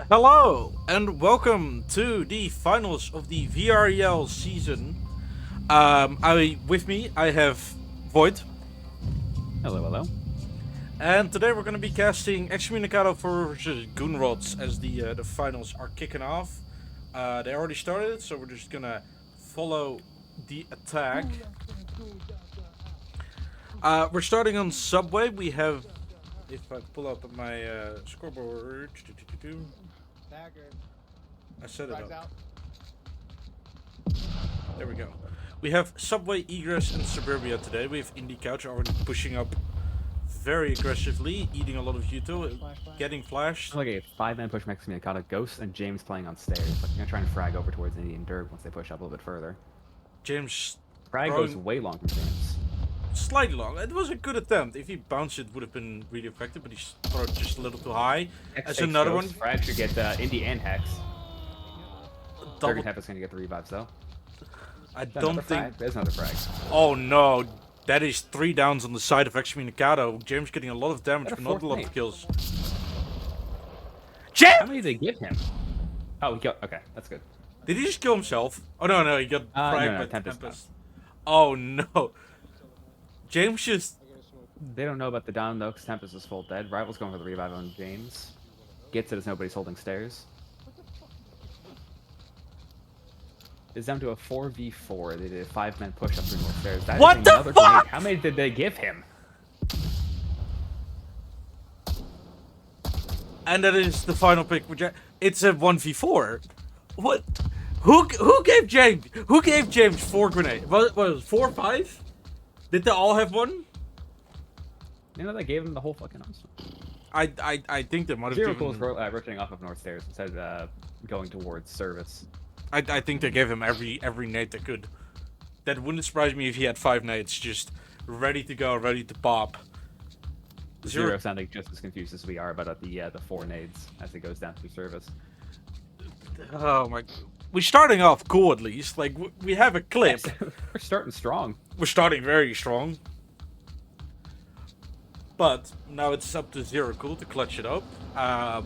Hello and welcome to the finals of the VREL season. I have Void, Hello, hello. and today we're going to be casting Excommunicado versus Goon as the finals are kicking off. They already started, so we're just gonna follow the attack. We're starting on Subway. We have, if I pull up my scoreboard, I set it up. There we go. We have Subway, Egress, and Suburbia today. We have Indie Couch already pushing up very aggressively, eating a lot of util, getting flashed. Like a 5-man push next to me. I caught a Ghost and James playing on stairs. Like, I'm gonna try and frag over towards Indian Derg once they push up a little bit further. James Frag throwing goes way long from James. slightly long. It was a good attempt. If he bounced it, would have been really effective, but he threw it just a little too high. Hex As another Ghost. one. Frag should get Indy and Hex. Double. Derg is gonna get the revives though. I don't think. There's another frag. Oh no. That is 3 downs on the side of Excommunicado. James getting a lot of damage, but not a lot of kills. James! How many did they give him? Oh, he got. Okay, that's good. Did he just kill himself? Oh no, he got fragged by Tempest. Oh no. James just... They don't know about the down though, because Tempest is full dead. Rival's going for the revive on James. Gets it as nobody's holding stairs. It's down to a 4v4. They did a 5-man push up through more stairs. That What is the another fuck? Grenade. How many did they give him? And that is the final pick. It's a 1v4. What? Who gave James? Who gave James 4 grenades? Was it 4 or 5? Did they all have one? You know, they gave him the whole fucking arsenal. I think they might have Zero given... Cool's rotating off of North Stairs instead of going towards service. I think they gave him every nade they could. That wouldn't surprise me if he had 5 nades just ready to go, ready to pop. Zero sounding just as confused as we are about the 4 nades as it goes down through service. Oh my... We're starting off cool at least. Like, we have a clip. Yes, we're starting strong. We're starting very strong. But now it's up to Zero Cool to clutch it up.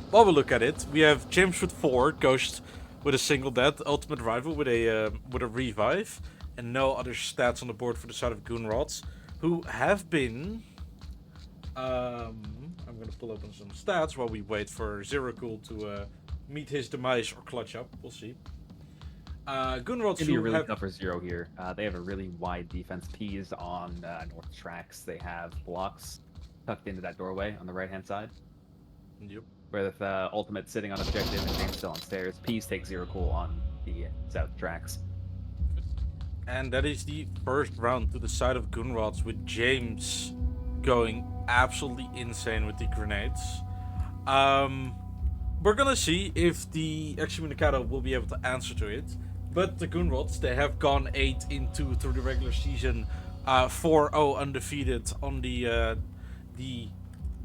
While we look at it, we have James with 4, Ghost with a single death, Ultimate Rival with a revive, and no other stats on the board for the side of Goon who have been... I'm gonna pull up on some stats while we wait for Zero Cool to meet his demise or clutch up. We'll see. Goon It's gonna be really tough for Zero here. They have a really wide defense. P's on North tracks. They have blocks tucked into that doorway on the right-hand side. Yep. With Ultimate sitting on objective and James still on stairs. P's take Zero Cool on the south tracks. And that is the first round to the side of Goon with James going absolutely insane with the grenades. We're gonna see if the Excommunicado will be able to answer to it. But the Goon they have gone 8-2 through the regular season, 4-0 undefeated on the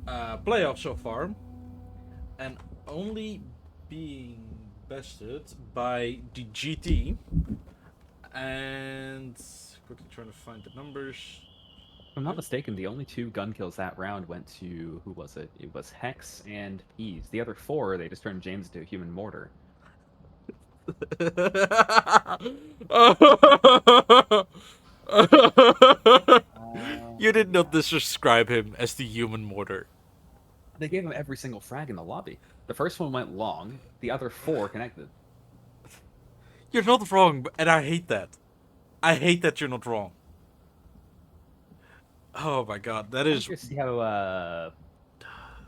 playoffs so far, and only being bested by the GT. And quickly trying to find the numbers. If I'm not mistaken, the only 2 gun kills that round went to, who was it? It was Hex and Peas. The other 4, they just turned James into a human mortar. You did not describe him as the human mortar. They gave him every single frag in the lobby. The first one went long, the other 4 connected. You're not wrong, and I hate that. I hate that you're not wrong. Oh my god, that is... Let's see how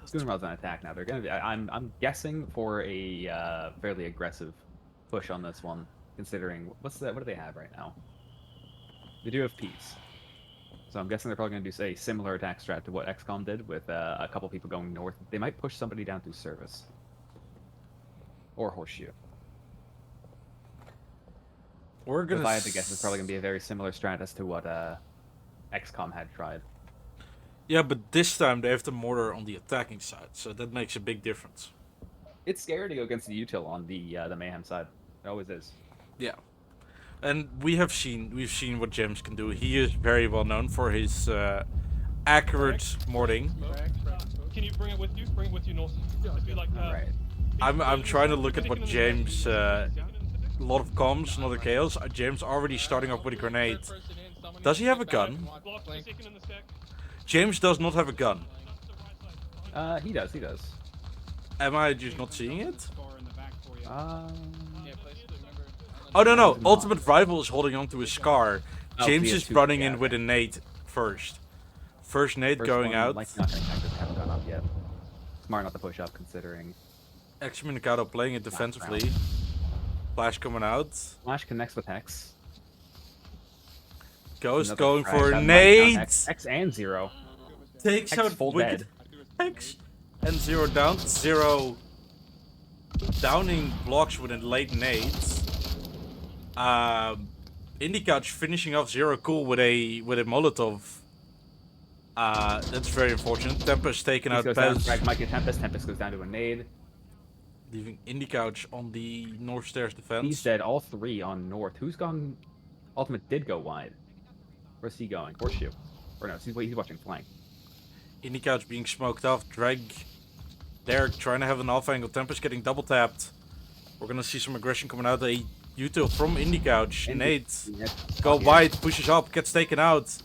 Goonrod's on attack now. They're gonna be. I'm guessing for a fairly aggressive push on this one, considering what do they have right now? They do have Peace, so I'm guessing they're probably gonna do a similar attack strat to what XCOM did with a couple people going north. They might push somebody down through service or horseshoe. We're gonna... If I had to guess, it's probably gonna be a very similar strat as to what XCOM had tried. Yeah, but this time they have the mortar on the attacking side, so that makes a big difference. It's scary to go against the util on the mayhem side. It always is. Yeah, and we've seen what James can do. He is very well known for his accurate morting. Can you bring it with you? Bring it with you, North. It'd be like Right. I'm trying to look at what James. A lot of comms, another chaos. James already starting off with a grenade. Does he have a gun? James does not have a gun. He does. He does. Am I just not seeing it? Um, Oh no no! Not. Ultimate Rival is holding on to his scar. Oh, James he has is two- running yeah, in with okay. a nade first. First nade First going one, out. Like not gonna connect, haven't gone up yet. Smart not to push up, considering Excommunicado playing it defensively. Flash coming out. Flash connects with Hex. Ghost Another going frag for a that might count nade. Hex and Zero. Takes Hex out full Wicked dead. Hex. And Zero down. Zero downing blocks with a late nade. Indicouch finishing off Zero cool with a Molotov. That's very unfortunate. Tempest taken Hex out goes down. Bez, Frag might get Tempest. Tempest goes down to a nade. leaving Indicouch on the north stairs defense. He's dead. All three on north. Who's gone? Ultimate did go wide. Where's he going? Horseshoe. Or no, he's watching flank. Indicouch being smoked off. Drag. Derek trying to have an off angle. Tempest getting double tapped. We're gonna see some aggression coming out. A util from Indicouch. Nade. Go wide. Pushes up. Gets taken out.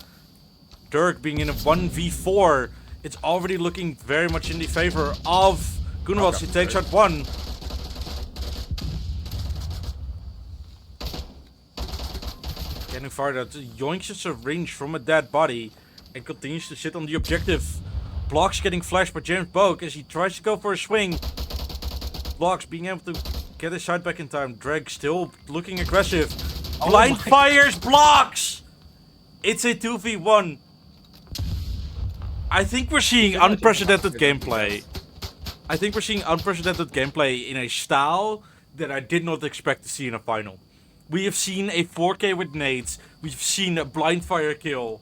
Dirk being in a 1v4. It's already looking very much in the favor of Goon. He takes out one. Getting fired out. Yoinks a syringe from a dead body and continues to sit on the objective. Blocks getting flashed by James Boak as he tries to go for a swing. Blocks being able to get his side back in time. Dreg still looking aggressive. Blind fires Blocks! It's a 2v1. I think we're seeing unprecedented gameplay. I think we're seeing unprecedented gameplay in a style that I did not expect to see in a final. We have seen a 4K with nades. We've seen a blind fire kill.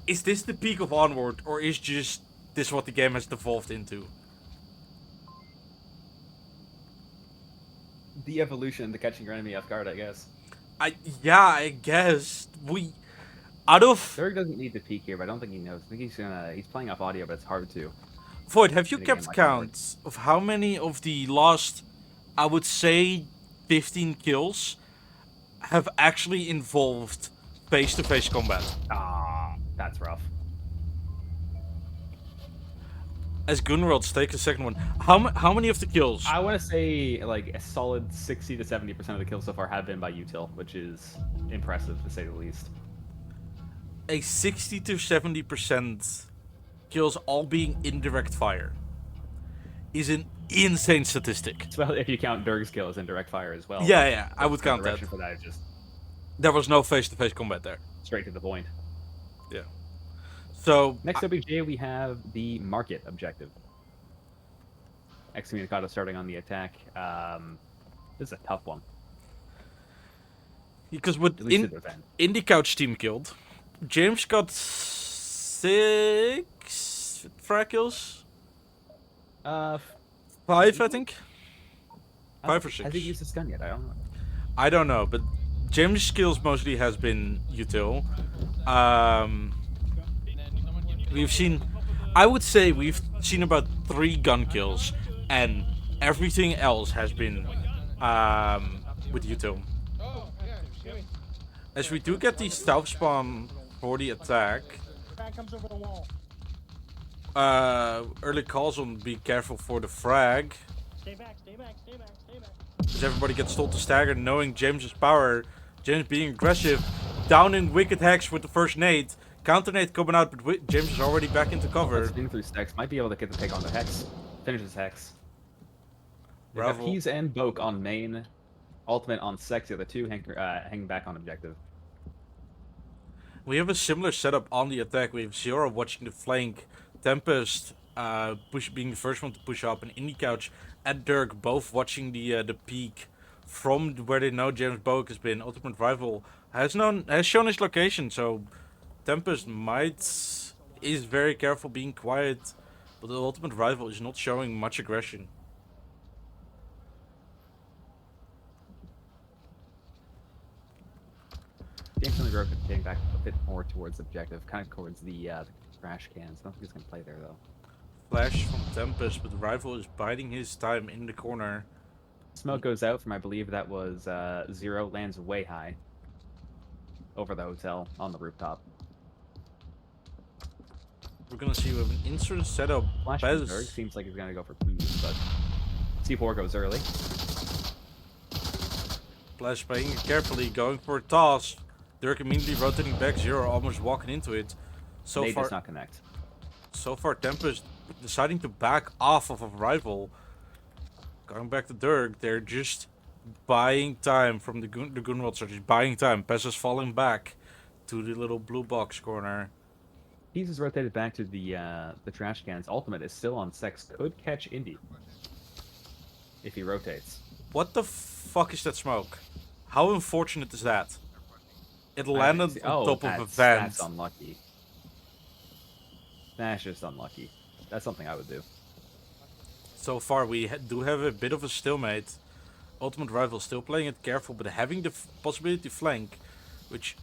Is this the peak of Onward, or is just this what the game has devolved into? The evolution to catching your enemy off guard, I guess. Yeah, I guess out of Dirk doesn't need to peek here, but I don't think he knows. I think he's playing off audio, but it's hard to. Void, have you in a game kept like count of how many of the last, I would say, 15 kills have actually involved face-to-face combat? Ah, that's rough. As Gunworlds take the second one, how many of the kills? I want to say like a solid 60 to 70% of the kills so far have been by util, which is impressive to say the least. A 60 to 70% kills all being indirect fire is an insane statistic. Well, if you count Dirk's kill as indirect fire as well. Yeah, I would count that. For that is just There was no face-to-face combat there. straight to the point. Yeah. So Next OBJ, we have the market objective. Excommunicado starting on the attack. This is a tough one. because with At least at the end. Indicouch team killed, James got 6 frag kills. 5, I think. 5 or 6. Has he used his gun yet? I don't know. I don't know, but James' skills mostly has been util. We've seen, I would say we've seen about 3 gun kills, and everything else has been with util. As we do get the stealth spawn for the attack, early calls on be careful for the frag. Stay back, stay back, stay back, stay back. As everybody gets told to stagger, knowing James's power, James being aggressive, downing Wicked Hex with the first nade, counter nade coming out, but James is already back into cover. Spin through stacks. Might be able to get the take on the Hex. Finishes Hex. They have Bravo. Keys and Boke on main. Ultimate on Sex. The other two hang back on objective. We have a similar setup on the attack. We have Zero watching the flank, Tempest being the first one to push up, and Indicouch and Dirk both watching the peak from where they know James Boak has been. Ultimate Rival has shown his location, so Tempest is very careful being quiet, but the Ultimate Rival is not showing much aggression. James on the road getting back a bit more towards objective, kind of towards the trash cans. I don't think he's gonna play there though. flash from Tempest, but Rival is biding his time in the corner. Smoke goes out from, I believe that was Zero, lands way high over the hotel on the rooftop. We're gonna see with an insert setup. Flash from Berg seems like he's gonna go for boost, but C4 goes early. Flash playing it carefully, going for a toss. Dirk immediately rotating back, Zero almost walking into it. So Nade far, does not connect. so far Tempest deciding to back off of a Rival. Going back to Dirk, they're just buying time from the Goonrods are just buying time. Pez is falling back to the little blue box corner. He's just rotated back to the trash cans. Ultimate is still on Sex. Could catch Indy if he rotates. What the fuck is that smoke? How unfortunate is that? It landed on top of a vent. That's unlucky. That's just unlucky. That's something I would do. So far, we do have a bit of a stalemate. Ultimate Rival still playing it careful, but having the possibility to flank, which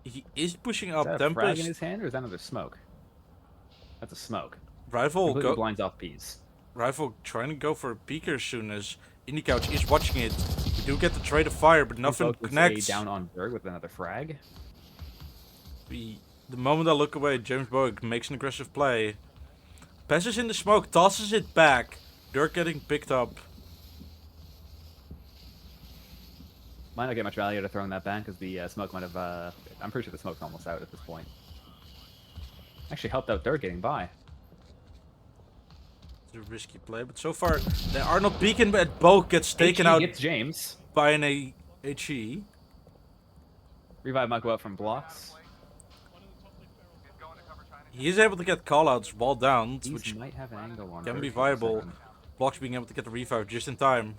he is pushing up. Is that a frag in Tempest. his hand, or is that another smoke? That's a smoke. Rival Completely blinds off Peas. Rival trying to go for a peeker as soon as Indie Couch is watching it. We do get the trade of fire, but nothing connects. Down on Berg with another frag. The moment I look away, James Bowick makes an aggressive play. Passes in the smoke, tosses it back. Dirk getting picked up. Might not get much value out of throwing that back because the smoke might have. I'm pretty sure the smoke's almost out at this point. Actually helped out Dirk getting by. It's a risky play, but so far they are not beacon, but Bowick gets taken out Gets James. by an HE. Revive might go out from blocks. He is able to get callouts while down, These which might have an angle on can Dirk be for a viable. second. Blocks being able to get the revive just in time.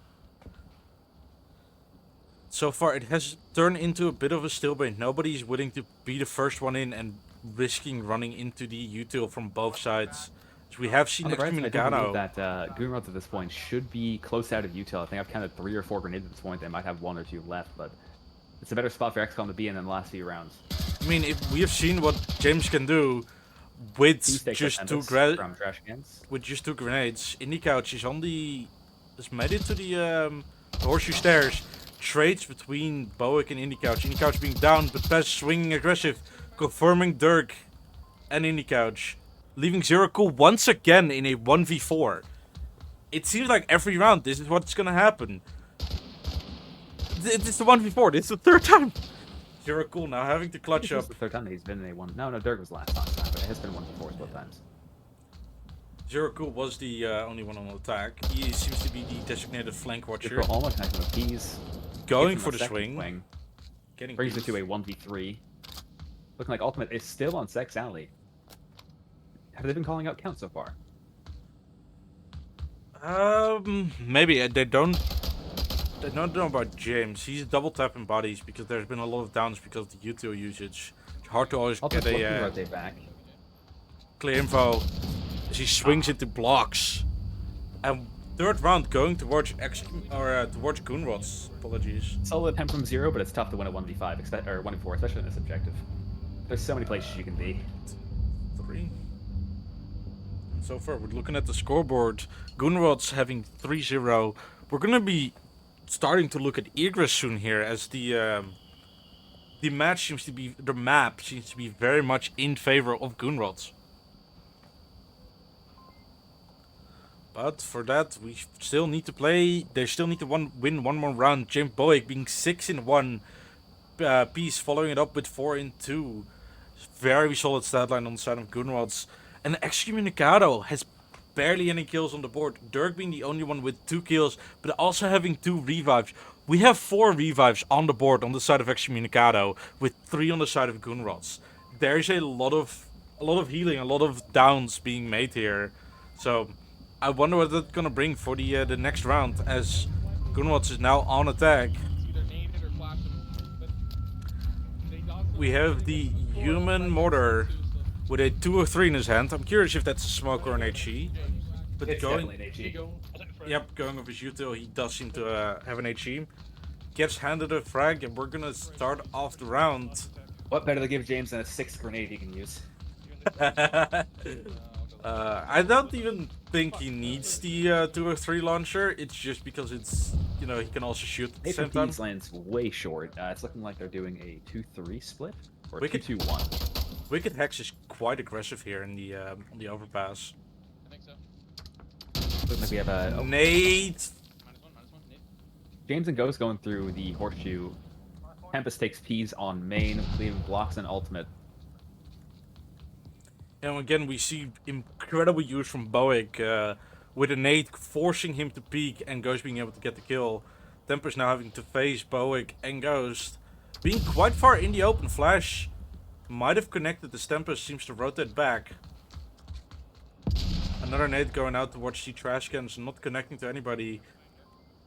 So far, it has turned into a bit of a stalemate. Nobody's willing to be the first one in and risking running into the util from both sides. So we have seen On the bright side, I do Excommunicado. believe that Goonrods at this point should be close out of util. I think I've counted 3 or 4 grenades at this point. They might have 1 or 2 left, but it's a better spot for XCOM to be in than the last few rounds. I mean, if we have seen what James can do with He just two from trash cans. with just 2 grenades. Indie Couch is on the is made it to the horseshoe stairs. Trades between Bowick and Indie Couch. Indie Couch being down, but Pez swinging aggressive, confirming Dirk and Indie Couch, leaving Zero Cool once again in a 1v4. It seems like every round this is what's gonna happen. It's the 1v4. This is the 3rd time. Zero Cool now having to clutch This up. is the 3rd time that he's been in a 1. No, Dirk was last time, but it has been 1v4 both times. Zero Cool was the only one on attack. He seems to be the designated flank watcher. April almost connecting with Peas. Going Gets him for a the second swing. Getting Brings it beat. to a 1v3. Looking like Ultimate is still on Sex Alley. Have they been calling out count so far? Maybe they don't know about James. He's double tapping bodies because there's been a lot of downs because of the util usage. It's hard to always Ultimate get looking to a rotate back. clear info as he swings into blocks. And 3rd round going towards towards Goonrods. Apologies. Solid attempt from Zero, but it's tough to win a 1v5 or 1v4, especially in this objective. There's so many places you can be. 3. And so far, we're looking at the scoreboard. Goonrods having 3-0. We're gonna be starting to look at egress soon here, as the map seems to be very much in favor of Goonrods. But for that, we still need to play. They still need to win one more round. James Bowick being 6-1 piece, following it up with 4-2. Very solid stat line on the side of Goonrods. And Excommunicado has barely any kills on the board. Dirk being the only one with 2 kills, but also having 2 revives. We have 4 revives on the board on the side of Excommunicado, with 3 on the side of Goonrods. There's a lot of healing, a lot of downs being made here. So I wonder what that's gonna bring for the next round, as Goonrods is now on attack. We have the human mortar with a 2 or 3 in his hand. I'm curious if that's a smoke or an HE. But It's going, definitely an HE. yep, going with his util, he does seem to have an HE. Gets handed a frag, and we're gonna start off the round. What better to give James than a 6th grenade he can use? I don't even think he needs the 203 launcher. It's just because it's, you know, he can also shoot at the same time. HMP's lands way short. It's looking like they're doing a 2-3 split or Wicked- 2-2-1. Wicked Hex is quite aggressive here in the overpass. I think so. Looks like we have a Nade! -1, Nate. James and Ghost going through the horseshoe. Tempest takes P's on main, leaving blocks and ultimate. And again, we see incredible use from Boeing with a nade forcing him to peek and Ghost being able to get the kill. Tempest now having to face Boeing and Ghost. Being quite far in the open, Flash might have connected as Tempest seems to rotate back. Another nade going out towards the trash cans, not connecting to anybody.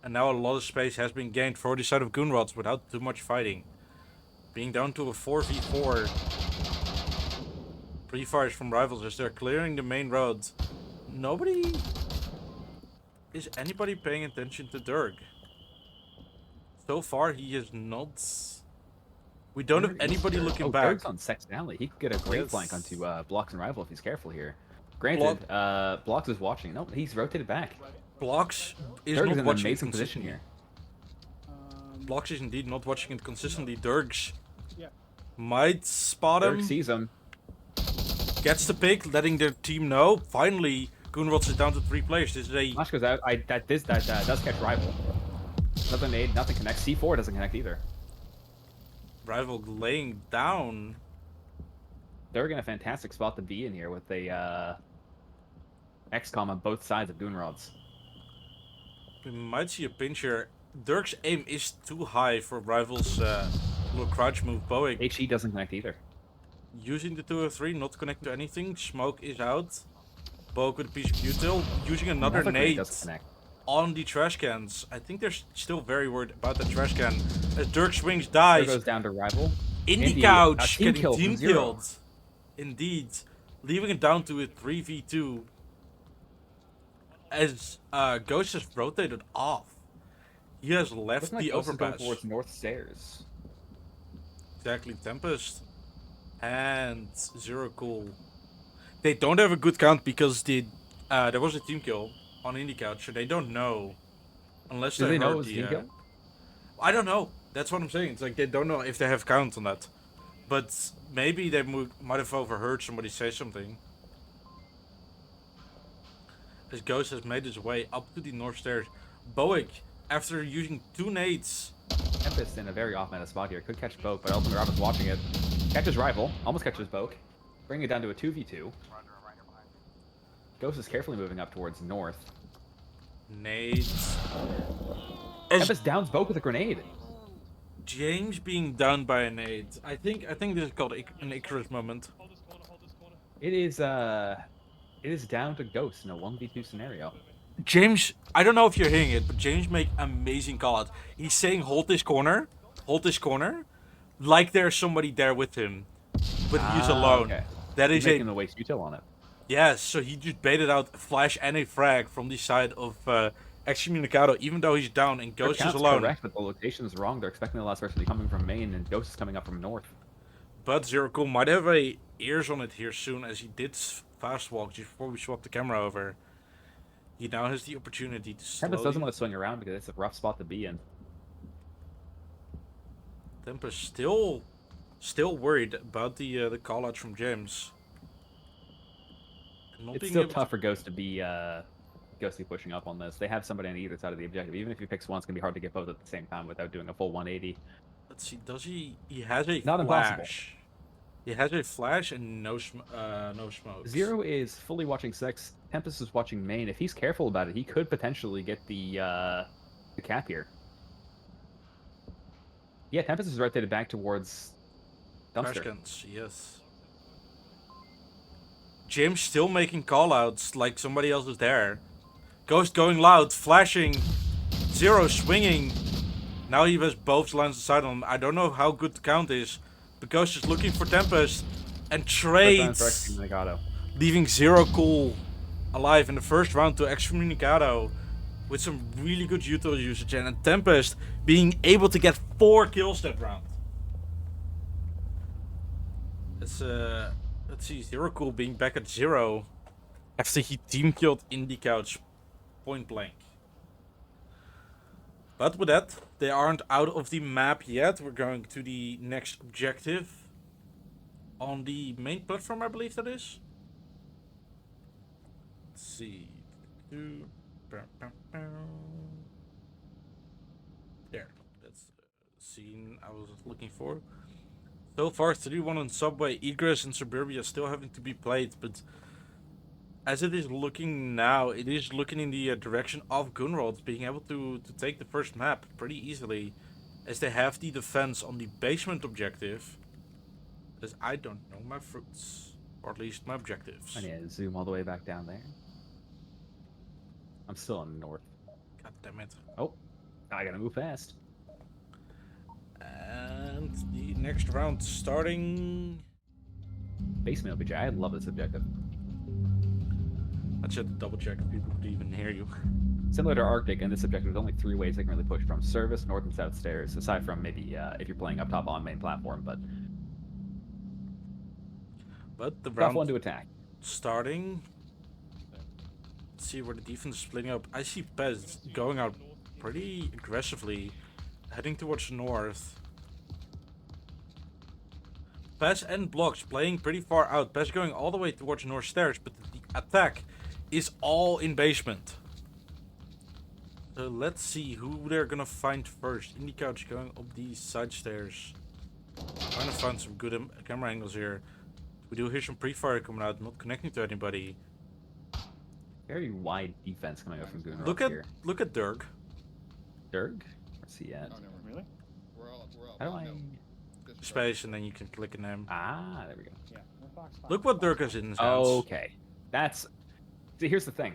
And now a lot of space has been gained for the side of Goonrods without too much fighting. Being down to a 4v4. Pre-fires from rivals as they're clearing the main road. Is anybody paying attention to Dirk? So far, he is not. We don't have anybody looking back. Dirk's on Sex Alley. He could get a great Yes. flank onto Blocks and Rival if he's careful here. Granted, Blocks is watching. No, he's rotated back. Blocks is Dirk not is in an watching it amazing position here. Blocks is indeed not watching it consistently. Dirks Yeah. might spot him. Dirk sees him. Gets the pick, letting their team know. Finally, Goonrods is down to 3 players. This is a Flash goes out. That does catch Rival. Nothing aid, nothing connects. C4 doesn't connect either. rival laying down. They're in a fantastic spot to be in here with a XCOM on both sides of Goonrods. We might see a pincher. Dirk's aim is too high for Rival's little crouch move. Boeing HE doesn't connect either. using the 203, not connect to anything. Smoke is out. Boeing with a piece of util. Using another grenade nade doesn't connect. on the trash cans. I think they're still very worried about the trash can. As Dirk swings, There dies. goes down to Rival. In the Indeed, couch, team getting kill from team Zero. killed. Indeed. Leaving it down to a 3v2. As Ghost has rotated off. He has left Looking like the Ghost is going overpass. towards north stairs. Exactly, Tempest. And Zero Cool. They don't have a good count because there was a team kill on Indie Couch, so they don't know. Unless Do they know heard it was the, team kill? I don't know. That's what I'm saying. It's like they don't know if they have count on that. But maybe they might have overheard somebody say something. As Ghost has made his way up to the north stairs. Boeing, after using 2 nades. Tempest in a very off-meta spot here. Could catch Boke, but ultimately Robert's watching it. Catches Rival. Almost catches Boke. Bringing it down to a 2v2. Ghost is carefully moving up towards north. Nades. Tempest downs Boke with a grenade. James being down by a nade. I think this is called an Icarus moment. Hold this corner, hold this corner. It is down to Ghost in a 1v2 scenario. James, I don't know if you're hearing it, but James make amazing call out. He's saying hold this corner, like there's somebody there with him, but he's alone. Okay. That He's is making a the waste util on it. yes. So he just baited out a flash and a frag from the side of Excommunicado, even though he's down and Their Ghost is count's alone. correct, but the location is wrong. They're expecting the last person to be coming from main, and Ghost is coming up from north. But Zero Cool might have a ears on it here soon, as he did fast walk just before we swapped the camera over. He now has the opportunity to Tempest slowly... doesn't want to swing around because it's a rough spot to be in. Tempest still worried about the call out from James. And not It's being still able tough for Ghost to be pushing up on this. They have somebody on either side of the objective. Even if he picks one, it's gonna be hard to get both at the same time without doing a full 180. Let's see. Does he? He has a Not impossible. flash. He has a flash and no smoke. Zero is fully watching Sex. Tempest is watching main. If he's careful about it, he could potentially get the cap here. Yeah, Tempest is rotated back towards dumpster. Cans, yes. James still making callouts like somebody else is there. Ghost going loud, flashing. Zero swinging. Now he has both lines of sight on him. I don't know how good the count is. But Ghost is looking for Tempest and trades, Excommunicado. leaving Zero Cool alive in the first round to Excommunicado with some really good util usage and Tempest being able to get 4 kills that round. Let's see, Zero Cool being back at 0. After he team killed Indie Couch point blank. But with that, they aren't out of the map yet. We're going to the next objective. On the main platform, I believe that is. Let's see. There. That's the scene I was looking for. So far, 3-1 on Subway, Egress and Suburbia still having to be played, but as it is looking now, it is looking in the direction of Goon being able to take the first map pretty easily, as they have the defense on the basement objective. As I don't know my fruits, or at least my objectives. I need to zoom all the way back down there. I'm still in the north. God damn it. Oh, I gotta move fast. And the next round starting. Basement OBJ. I love this objective. I should double check if people could even hear you. Similar to Arctic, in this objective, there's only 3 ways they can really push from service, north, and south stairs, aside from maybe if you're playing up top on main platform, but the tough round one to attack. starting. Let's see where the defense is splitting up. I see Pez going out pretty aggressively, heading towards north. Pez and Blocks playing pretty far out. Pez going all the way towards north stairs, but the attack is all in basement. So let's see who they're gonna find first. Indie Couch going up these side stairs. Trying to find some good camera angles here. We do hear some pre-fire coming out, not connecting to anybody. Very wide defense coming up from Goon Look here. at Dirk. Dirk? Where's he at? Oh, never. Really? We're all. How do I... Space, and then you can click in him. Ah, there we go. Yeah. Box, Look what Dirk has in his hands. Okay. That's... See, here's the thing.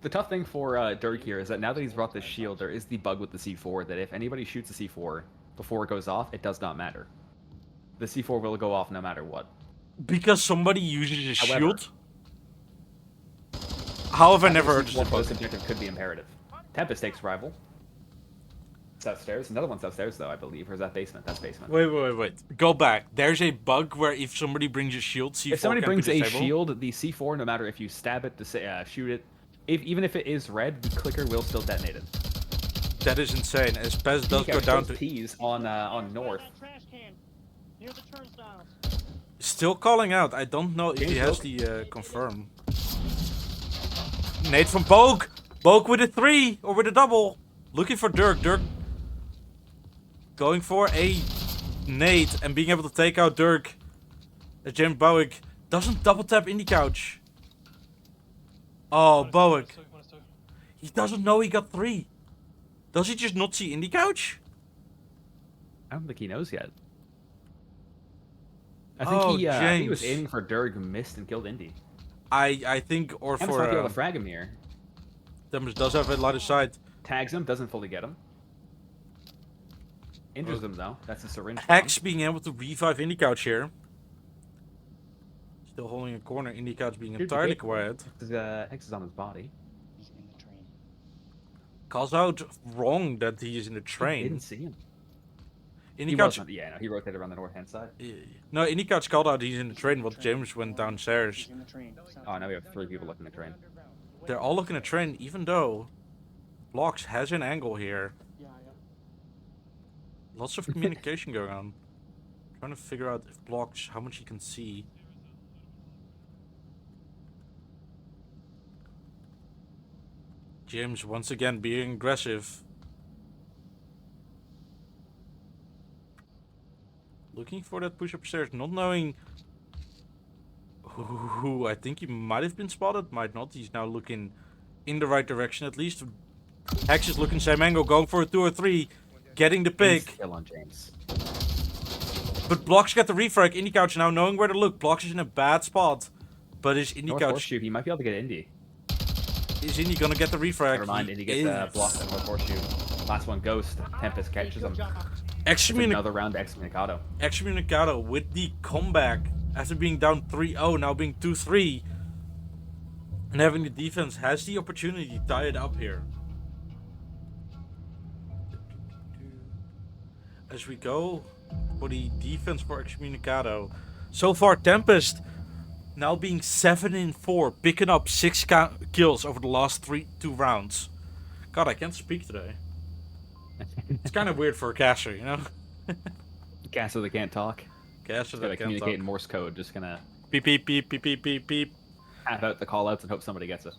The tough thing for Dirk here is that now that he's brought this shield, there is the bug with the C4 that if anybody shoots a C4 before it goes off, it does not matter. The C4 will go off no matter what. Because somebody uses a However, shield? How have I never heard One this post bug? objective could be imperative. Tempest takes rival. It's upstairs. Another one's upstairs, though, I believe. Or is that basement? That's basement. Wait. Go back. There's a bug where if somebody brings a shield, C4 If somebody can brings be a disabled. shield, the C4, no matter if you stab it, shoot it, even if it is red, the clicker will still detonate it. That is insane. As Pez does go down to... T's on north. That trash can near the turnstiles. Still calling out. I don't know if he has the confirm. Nade from Bogue. Bogue with a 3 or with a double. Looking for Dirk. Dirk going for a nade and being able to take out Dirk. As James Bowick doesn't double tap Indie Couch. Oh, Bowick. He doesn't know he got 3. Does he just not see Indie Couch? I don't think he knows yet. I think he was aiming for Dirk, missed, and killed Indy. I think, or Tempest for might be able to frag him here. Tempest does have a line of sight. Tags him, doesn't fully get him. Injures him though. That's a syringe. Hex being able to revive Indie Couch here. Still holding a corner. Indie Couch being entirely quiet. Hex is on his body. He's in the train. Calls out wrong that he is in the I train. didn't see him. Indie He Couch. wasn't. Yeah, no, he rotated around the north hand side. No, Indie Couch called out he's in the train while James went downstairs. He's in the train. Oh, now we have 3 people looking at the train. They're all looking at train, even though Blocks has an angle here. Yeah. Lots of communication going on. Trying to figure out if Blocks, how much he can see. James once again being aggressive. Looking for that push upstairs, not knowing who. I think he might have been spotted, might not. He's now looking in the right direction at least. Hex is looking same angle, going for a 2 or 3, getting the pick. Kill on James. But Blocks got the refrag. Indie Couch now knowing where to look. Blocks is in a bad spot. But is Indie North Couch... Horseshoe, he might be able to get Indy. Is Indy gonna get the refrag? Never mind, Indy gets blocked on North Horseshoe. Last one, Ghost. Tempest catches him. Another round Excommunicado. Excommunicado with the comeback after being down 3-0, now being 2-3. And having the defense has the opportunity to tie it up here. As we go for the defense for Excommunicado. So far, Tempest now being 7-4, picking up 6 kills over the last 2 rounds. God, I can't speak today. It's kind of weird for a caster, you know? Caster that can't talk. Caster Gotta that can't communicate in talk. Morse code. Just gonna Beep, beep, beep, beep, beep, beep, beep. tap out the callouts and hope somebody gets it.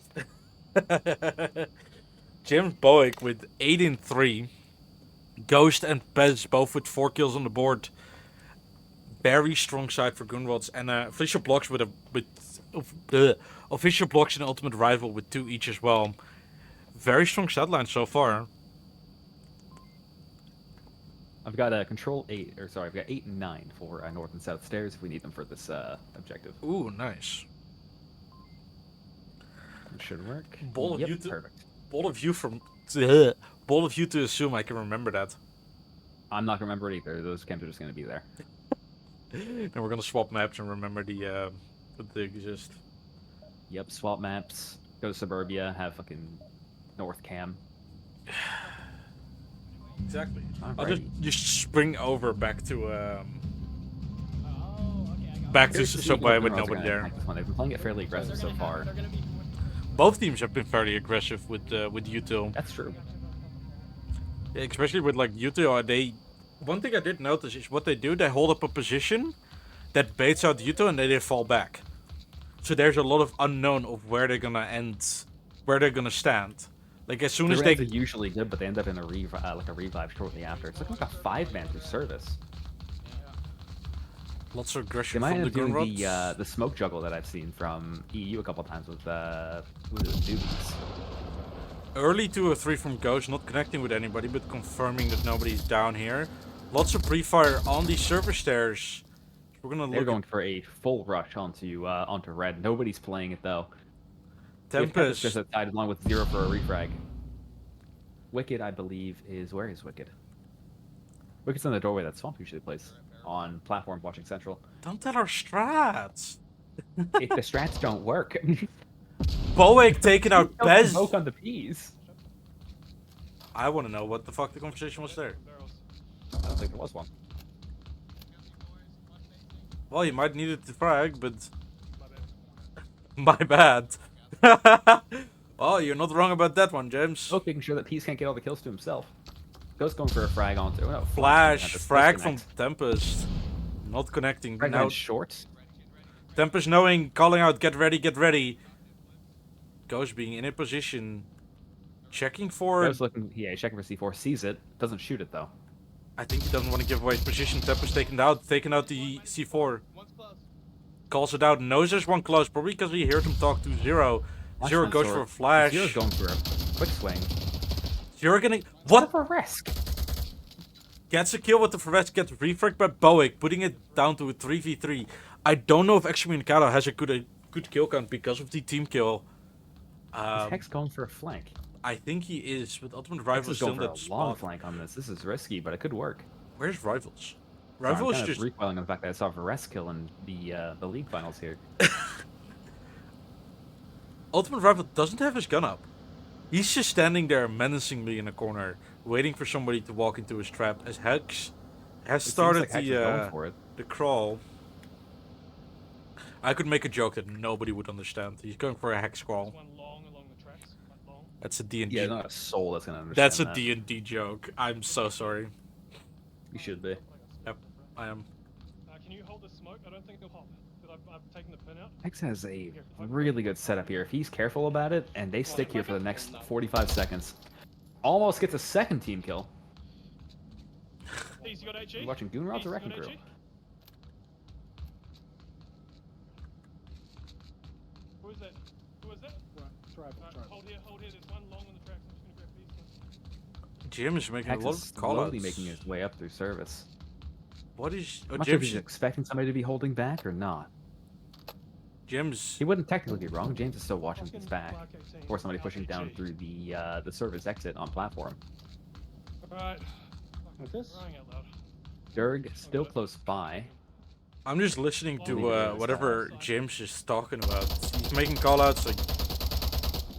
James Bowick with 8-3. Ghost and Pez both with 4 kills on the board. Very strong side for Goonrods. And official blocks official blocks and ultimate rival with 2 each as well. Very strong stat line so far. I've got a control 8, or sorry, I've got 8 and 9 for north and south stairs if we need them for this objective. Ooh, nice. It should work. Ball of Yep, you to perfect. ball of you to assume I can remember that. I'm not gonna remember it either. Those camps are just gonna be there. And we're gonna swap maps and remember that they exist. Yep, swap maps. Go to suburbia. Have fucking north cam. Exactly. I'll Alrighty. just spring over back to Oh, okay, I got back to Curious to see somewhere if with Goonrods are nobody gonna there. attack this one. They've been playing it fairly aggressive so far. They're gonna be Both teams have been fairly aggressive with Util. That's true. Especially with like Util, one thing I did notice is what they do. They hold up a position that baits out Util, and they fall back. So there's a lot of unknown of where they're gonna end, where they're gonna stand. Like as soon The as raids they are usually good, but they end up in a revive shortly after. It's looking like a 5-man through service. lots of They aggression might from end the up doing Goonrods. the smoke juggle that I've seen from EU a couple times with who is it, newbies. Early 2 or 3 from Ghost, not connecting with anybody, but confirming that nobody's down here. Lots of pre-fire on these server stairs. We're gonna They're look going for a full rush onto red. Nobody's playing it though. at Tempest. just outside along with 0 for a refrag. Wicked, I believe, where is Wicked? Wicked's in the doorway that Swamp usually plays on platform watching Central. Don't tell our strats. If the strats don't work, Bowick taking out don't Bez. smoke on the P's. I want to know what the fuck the conversation was there. Barrels. I don't think there was one. Well, you might need it to frag, but My bad. my bad. Oh, you're not wrong about that one, James. Smoke making sure that P's can't get all the kills to himself. Ghost going for a frag onto. Oh, no, Flash, Tempest frag from disconnect. Tempest. Not connecting. Frag Now went short. Tempest knowing, calling out, get ready, get ready. Ghost being in a position, checking for. Ghost looking, yeah, checking for C4, sees it, doesn't shoot it though. I think he doesn't want to give away his position. Tempest taking out the C4. One's close. Calls it out, knows there's one close, probably because he heard him talk to Zero. Flash Zero on goes sword. for a flash. Zero's going for a quick swing. Zero getting. What What? for risk? Gets a kill with the Ferret, gets refragged by Bowick, putting it down to a 3v3. I don't know if Excommunicado has a good kill count because of the team kill. Is Hex going for a flank? I think he is, with Ultimate Hex Rivals is still going in for a that long spot. flank on this. This is risky, but it could work. Where's Rivals? Sorry, Rivals I'm kind just. of recoiling on the fact that I saw Varese kill in the league finals here. Ultimate Rival doesn't have his gun up. He's just standing there menacingly in a corner, waiting for somebody to walk into his trap as Hex has It seems started like Hex is going for it. the crawl. I could make a joke that nobody would understand. He's going for a Hex crawl. One long along the tracks. Quite long. That's a D&D. Yeah, not a soul that's gonna understand That's a that. D&D joke. I'm so sorry. You should be. Yep, I am. Can you hold the smoke? I don't think he'll hop. Because I've taken the pin out. Hex has a really good setup here. If he's careful about it, and they stick here for the next 45 seconds, almost gets a second team kill. He's got HE. You watching Goonrods He's or got Wrecking Crew? HE. Who is that? Who is that? Hold here, hold here. There's one long on the tracks. I'm just gonna grab these. Jim is making Hex a lot is of slowly callouts. making his way up through service. What is... I'm Oh, not sure if he's Jim's... expecting somebody to be holding back or not. Jim's... He wouldn't technically be wrong. James is still watching his Fucking back. Mark 18. Or somebody Mark pushing down 18. through the service exit on platform. Alright. What's this? Crying out loud. Durg still close by. I'm just listening Leave it to in his whatever house. James is talking about. He's making callouts like...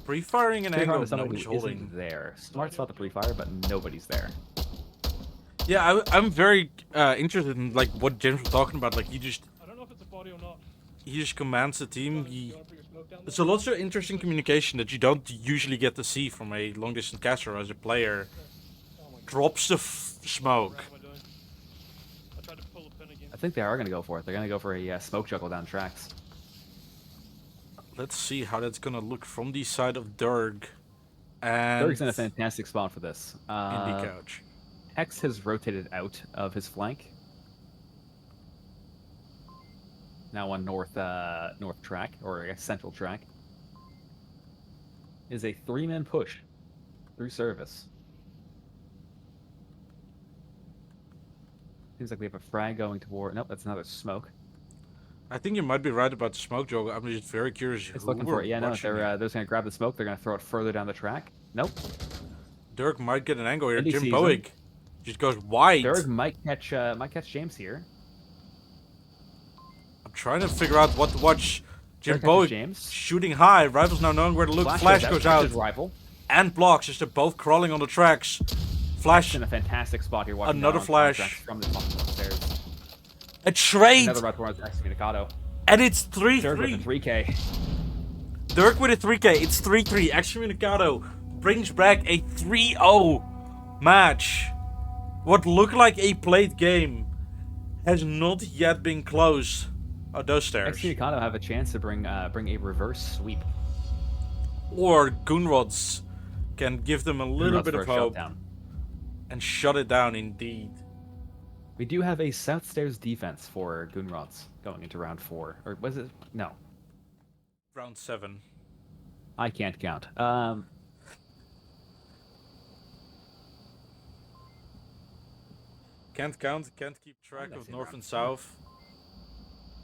Pre-firing an Pretty hard angle with somebody nobody's who holding. isn't there. Smart spot the pre-fire, but nobody's there. Yeah, I'm very interested in like what James was talking about. Like he just... I don't know if it's a body or not. he just commands the team. You wanna put your smoke down It's there? a lot of interesting communication that you don't usually get to see from a long distance caster as a player. Oh my god. Drops the smoke. What am I doing? I tried to pull a pin again. I think they are going to go for it. They're going to go for a smoke juggle down tracks. Let's see how that's gonna look from the side of Durg. And Berg's in a fantastic spot for this. Indie Couch. Hex has rotated out of his flank. Now on north track, or I guess central track. Is a 3-man push through service. Seems like we have a frag going toward. Nope, that's another smoke. I think you might be right about the smoke juggle. I'm just very curious. It's who looking for we're it. Yeah, no, watching they're here. just gonna grab the smoke. They're gonna throw it further down the track. Nope. Dirk might get an angle here. Indie Jim sees Boeing just goes wide. Berg might catch James here. I'm trying to figure out what to watch. Jim Dirk catches Boeing James. shooting high. Rivals now knowing where to look. Flash goes catches out Rival. and blocks as they're both crawling on the tracks. Flash, In a fantastic spot here. Watching Another down on flash. tracks from the top upstairs. a trade, Another route towards Excommunicado. and it's Dirk with a 3-3. 3K. Dirk with a 3K. It's 3-3. Excommunicado brings back a 3-0 match. What looked like a played game has not yet been closed. Oh, those stairs. Excommunicado have a chance to bring a reverse sweep. Or Goonrods can give them a little Runs bit for of a hope shutdown. and shut it down indeed. We do have a south stairs defense for Goonrods going into round 4. Or was it? No. Round 7. I can't count. Can't count, can't keep track Let's of see, north round and four. south.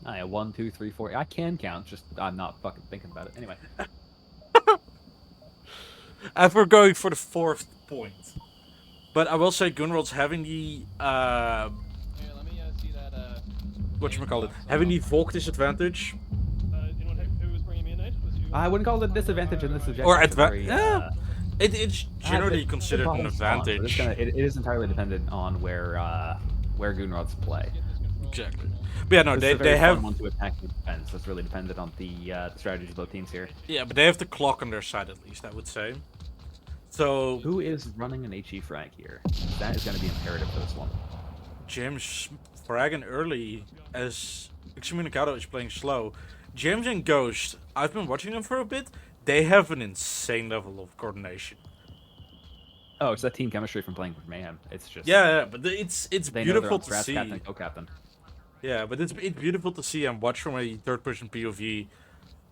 Yeah, 1, 2, 3, 4. I can count, just I'm not fucking thinking about it. Anyway. And we're going for the 4th point. But I will say Goonrods having the Here, let me see that. whatchamacallit, having the Volk disadvantage. You know who was bringing me in, Nate? Was you? I wouldn't call it a disadvantage in this objective. Or It's a very, It's generally it's a considered an bottom spot, but advantage. it is entirely dependent on where Goonrods play. Exactly. But yeah, no, This is a they very have fun one to attack and defense. That's really dependent on the strategies of both teams here. yeah, but they have the clock on their side at least, I would say. So Who is running an HE frag here? That is going to be imperative for this one. James fragging early as Excommunicado is playing slow. James and Ghost, I've been watching them for a bit. They have an insane level of coordination. Oh, it's that team chemistry from playing with Mayhem. It's just Yeah, but it's they know their beautiful own to strat see. captain, co-captain. Yeah, but it's beautiful to see and watch from a third-person POV,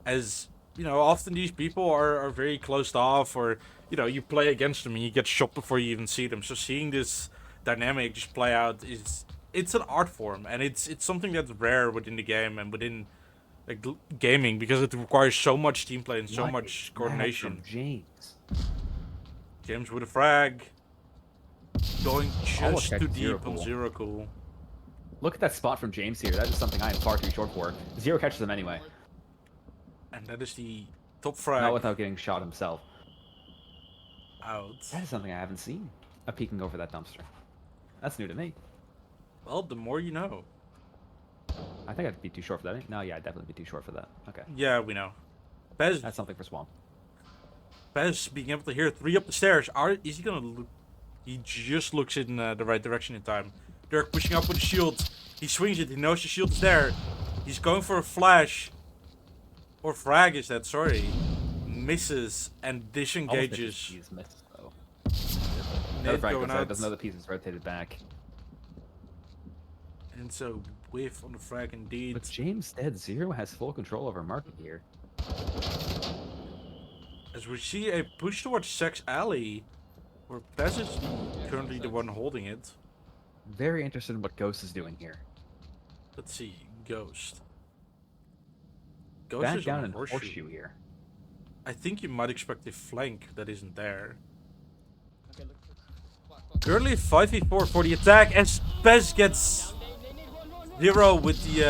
as you know, often these people are very closed off, or you know, you play against them and you get shot before you even see them. So seeing this dynamic just play out it's an art form, and it's something that's rare within the game and within like gaming, because it requires so much team play and so What much is that coordination. from James. James with a frag, going just check too Zero deep on Cool. Zero Cool. Look at that spot from James here. That is something I am far too short for. Zero catches them anyway. And that is the top frag Not without getting shot himself. out. That is something I haven't seen. A peeking over that dumpster. That's new to me. Well, the more you know. I think I'd be too short for that. No, yeah, I'd definitely be too short for that. Okay. Yeah, we know. Pez, That's something for Swamp. Pez being able to hear 3 up the stairs. Is he gonna look? He just looks in the right direction in time. Dirk pushing up with the shield. He swings it. He knows the shield is there. He's going for a flash. Or frag is that? Sorry. Misses and disengages. He's missed, though. Nade Another frag going goes out. out. There's another piece is rotated back. And so whiff on the frag indeed. With James dead, Zero has full control over market here. As we see a push towards Sex Alley, where Pez is currently the one holding it. Very interested in what Ghost is doing here. Let's see, Ghost. Ghost Back is down on in horseshoe. horseshoe here. I think you might expect a flank that isn't there. Okay, look. Currently 5v4 for the attack as Pez gets Zero with the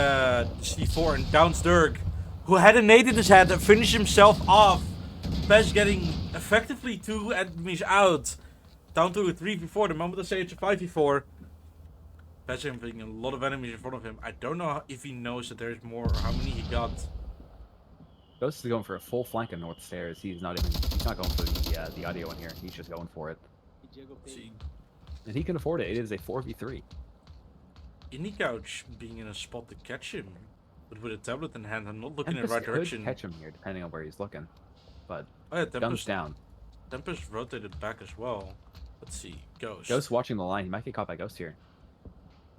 C4 and downs Dirk, who had a nade in his head and finished himself off. Pez getting effectively 2 enemies out. Down to a 3v4 the moment I say it's a 5v4. Pez having a lot of enemies in front of him. I don't know if he knows that there's more or how many he got. Ghost is going for a full flank on North Stairs. He's not going for the audio in here. He's just going for it. See, And he can afford it. It is a 4v3. Indie Couch being in a spot to catch him, but with a tablet in hand and not looking in the Tempest right could direction. catch him here, depending on where he's looking. But Oh yeah, guns Tempest, down. Tempest rotated back as well. Let's see, Ghost. Ghost watching the line. He might get caught by Ghost here.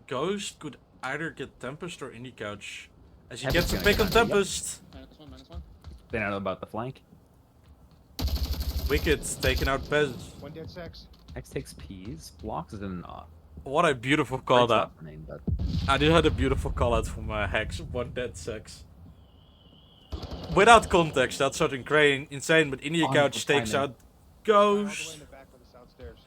Ghost could either get Tempest or Indie Couch. As he Tempest gets a gonna pick get on on, yep. Tempest. -1. They don't know about the flank. Wicked taking out Pez. One dead sex. X takes P's. Blocks is an What a beautiful call breaks that. up the name, but I did have a beautiful call out from Hex. One dead sex. Without context, that's something insane, but Indie On Couch takes timing. out All the way Ghost. in the back with the south stairs.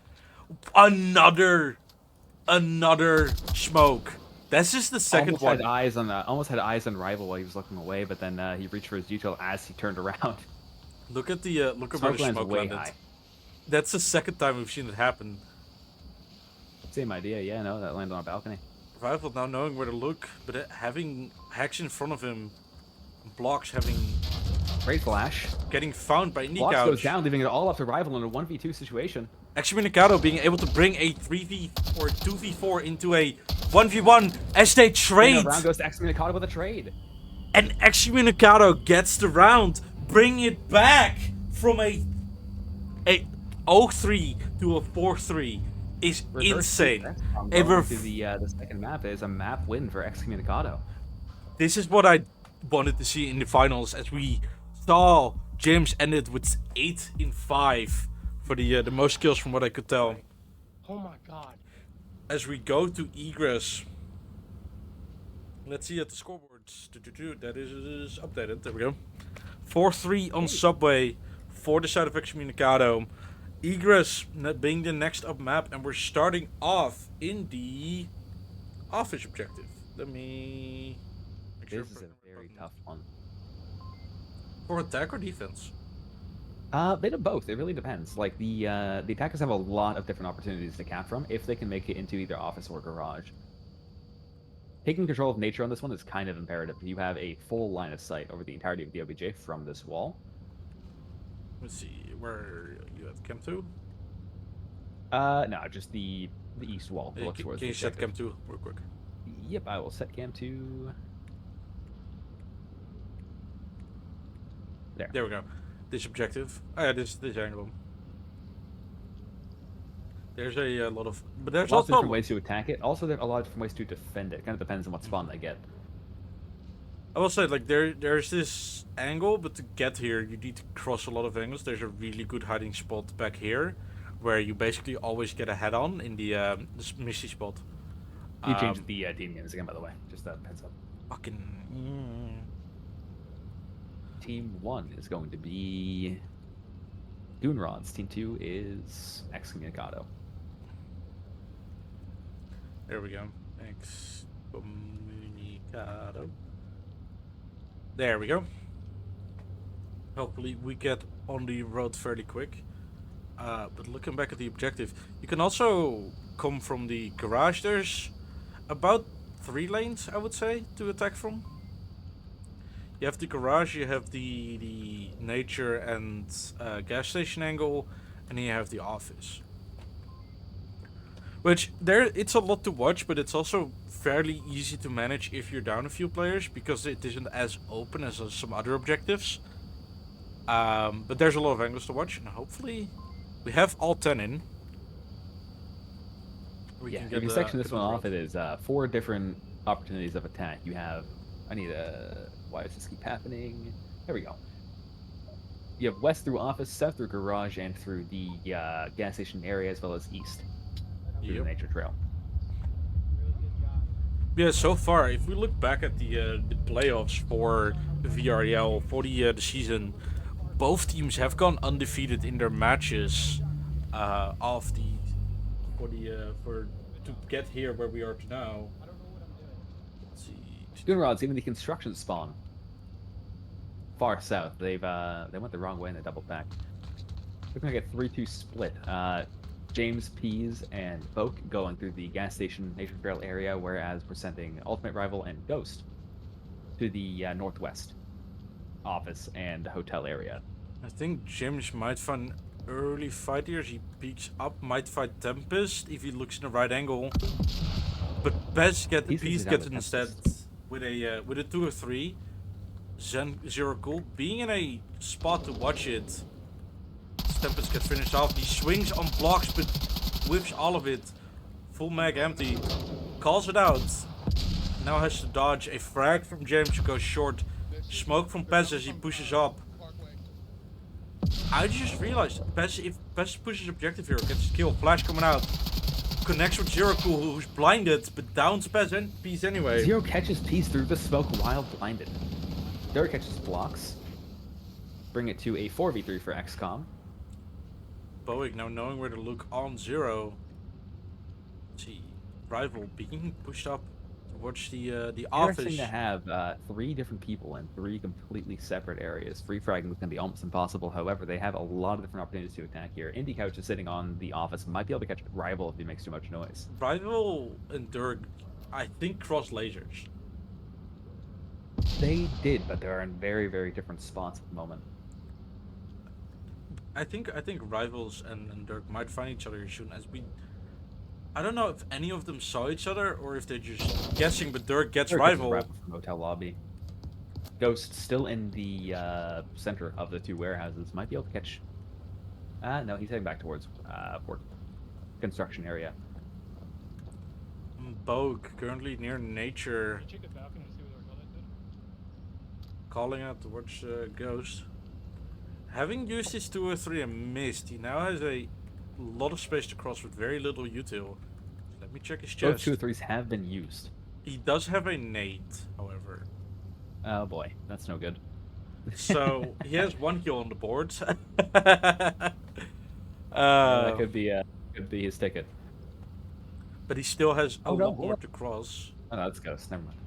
Another smoke. This is the second almost one. had eyes on Rival while he was looking away, but then he reached for his detail as he turned around. Look at the look at where Smoke the lands smoke way landed. high. That's the second time we've seen it happen. Same idea, yeah, no, that landed on a balcony. Rival now knowing where to look, but having Hex in front of him, Blocks Great flash. getting found by Indie Blocks goes Couch. down, leaving it all up to Rival in a 1v2 situation. Excommunicado being able to bring a 3v or 2v4 into a 1v1 as they trade. Round goes to Excommunicado with a trade. And Excommunicado gets the round, bring it back from a 0-3 to a 4-3 is Reverse insane. defense from A going ref- to the second map is a map win for Excommunicado. This is what I wanted to see in the finals, as we saw James ended with 8 in 5 for the most kills from what I could tell. Oh my god. As we go to Egress, let's see at the scoreboards. That is updated. There we go. 4-3 on Subway for the side of Excommunicado. Egress being the next up map, and we're starting off in the office objective. Let me. make sure This is a very tough one. For attack or defense? They do both. It really depends. Like the attackers have a lot of different opportunities to cap from if they can make it into either office or garage. Taking control of nature on this one is kind of imperative. You have a full line of sight over the entirety of the OBJ from this wall. Let's see, where you at Cam 2? No, just the east wall. Can, Looks towards can the you set Cam objective. 2 real quick? Yep, I will set cam 2. There we go. This objective. Oh yeah, this angle. There's a lot of, but there's Lots of also different ways to attack it. Also, there are a lot of different ways to defend it. Kind of depends on what spawn they get. I will say, like, there's this angle, but to get here you need to cross a lot of angles. There's a really good hiding spot back here, where you basically always get a head-on in the this Misty spot. You changed the team names again, by the way. Just a heads up. Fucking. Team 1 is going to be Goon Rods. Team 2 is Excommunicado. There we go. Excommunicado. There we go. Hopefully we get on the road fairly quick. But looking back at the objective, you can also come from the garage. There's about 3 lanes, I would say, to attack from. You have the garage, you have the nature and gas station angle, and then you have the office. Which, it's a lot to watch, but it's also fairly easy to manage if you're down a few players, because it isn't as open as some other objectives. But there's a lot of angles to watch, and hopefully we have all 10 in. Yeah, if you section this one off, it is 4 different opportunities of attack. You have... why does this keep happening? There we go. You have west through office, south through garage, and through the gas station area, as well as east through the nature trail. Yeah, so far, if we look back at the playoffs for VREL for the season, both teams have gone undefeated in their matches to get here where we are now. Let's see. Goon Rods, even the construction spawn far south. They went the wrong way and they doubled back. Looking like a 3-2 split. James, Pease, and Folk going through the gas station nature trail area, whereas we're sending Ultimate Rival and Ghost to the northwest office and hotel area. I think James might find early fight here. He peeks up, might fight Tempest if he looks in the right angle. But Pease Pease gets is it down instead with with a 2 or 3. Zero cool. Being in a spot to watch it. Tempest gets finished off. He swings on blocks but whips all of it. Full mag empty. Calls it out. Now has to dodge a frag from James who goes short. Smoke from Pez as he pushes up. I just realized if Pez pushes objective here, gets a kill. Flash coming out. Connects with Zero Cool who's blinded, but downs Pez and Peace anyway. Zero catches Pease through the smoke while blinded. Dirk catches blocks. Bring it to a 4v3 for XCOM. Boeing now knowing where to look on Zero. Let's see. Rival being pushed up towards the office. Interesting to have 3 different people in 3 completely separate areas. Free fragging is going to be almost impossible. However, they have a lot of different opportunities to attack here. Indie Couch is sitting on the office. Might be able to catch Rival if he makes too much noise. Rival and Dirk, I think, cross lasers. They did, but they're in very, very different spots at the moment. I think Rivals and Dirk might find each other soon as we. I don't know if any of them saw each other or if they're just guessing, but Dirk gets Rival. From hotel lobby. Ghost still in the center of the 2 warehouses. Might be able to catch. No, he's heading back towards port construction area. Bogue currently near nature, Can you check the balcony to see where they're connected? calling out towards Ghost. Having used his 2 or 3 and missed, he now has a lot of space to cross with very little util. Let me check his Both chest. 2 or 3s have been used. He does have a nade, however. Oh boy, that's no good. So he has 1 kill on the board. That could be his ticket. But he still has a Oh, no, lot more what? to cross. Oh no, that's Ghost. Never mind.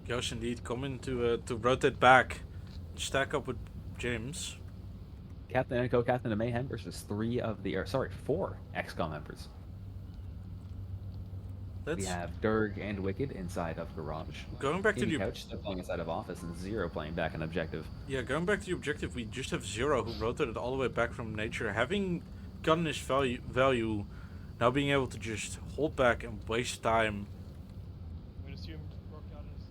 Ghost indeed coming to rotate back, stack up with James. Captain Echo, Captain of Mayhem versus 4 XCOM members. We That's have Durg and Wicked inside of Garage. going back to Indie the Couch still playing inside of Office, and Zero playing back in Objective. yeah, going back to the objective. We just have Zero who rotated all the way back from nature, having gotten his value, now being able to just hold back and waste time. I'm going to assume Rockdown is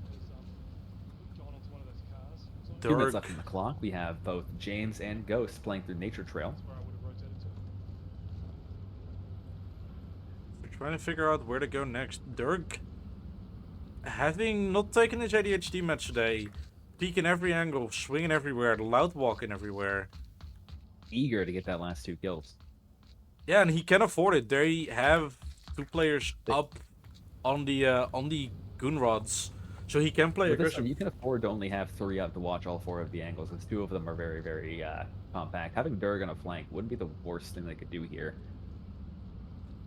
gone onto one of those cars. or something. 2 minutes Dirk. left in the clock. We have both James and Ghost playing through Nature Trail. That's where I would have rotated to. We're trying to figure out where to go next. Dirk, having not taken his ADHD meds today, peeking every angle, swinging everywhere, loud walking everywhere. Eager to get that last 2 kills. Yeah, and he can afford it. They have 2 players up on the Goon rods, so he can play With this aggressive. one, you can afford to only have 3 up to watch all 4 of the angles, because 2 of them are very, very compact. Having Durg on a flank wouldn't be the worst thing they could do here.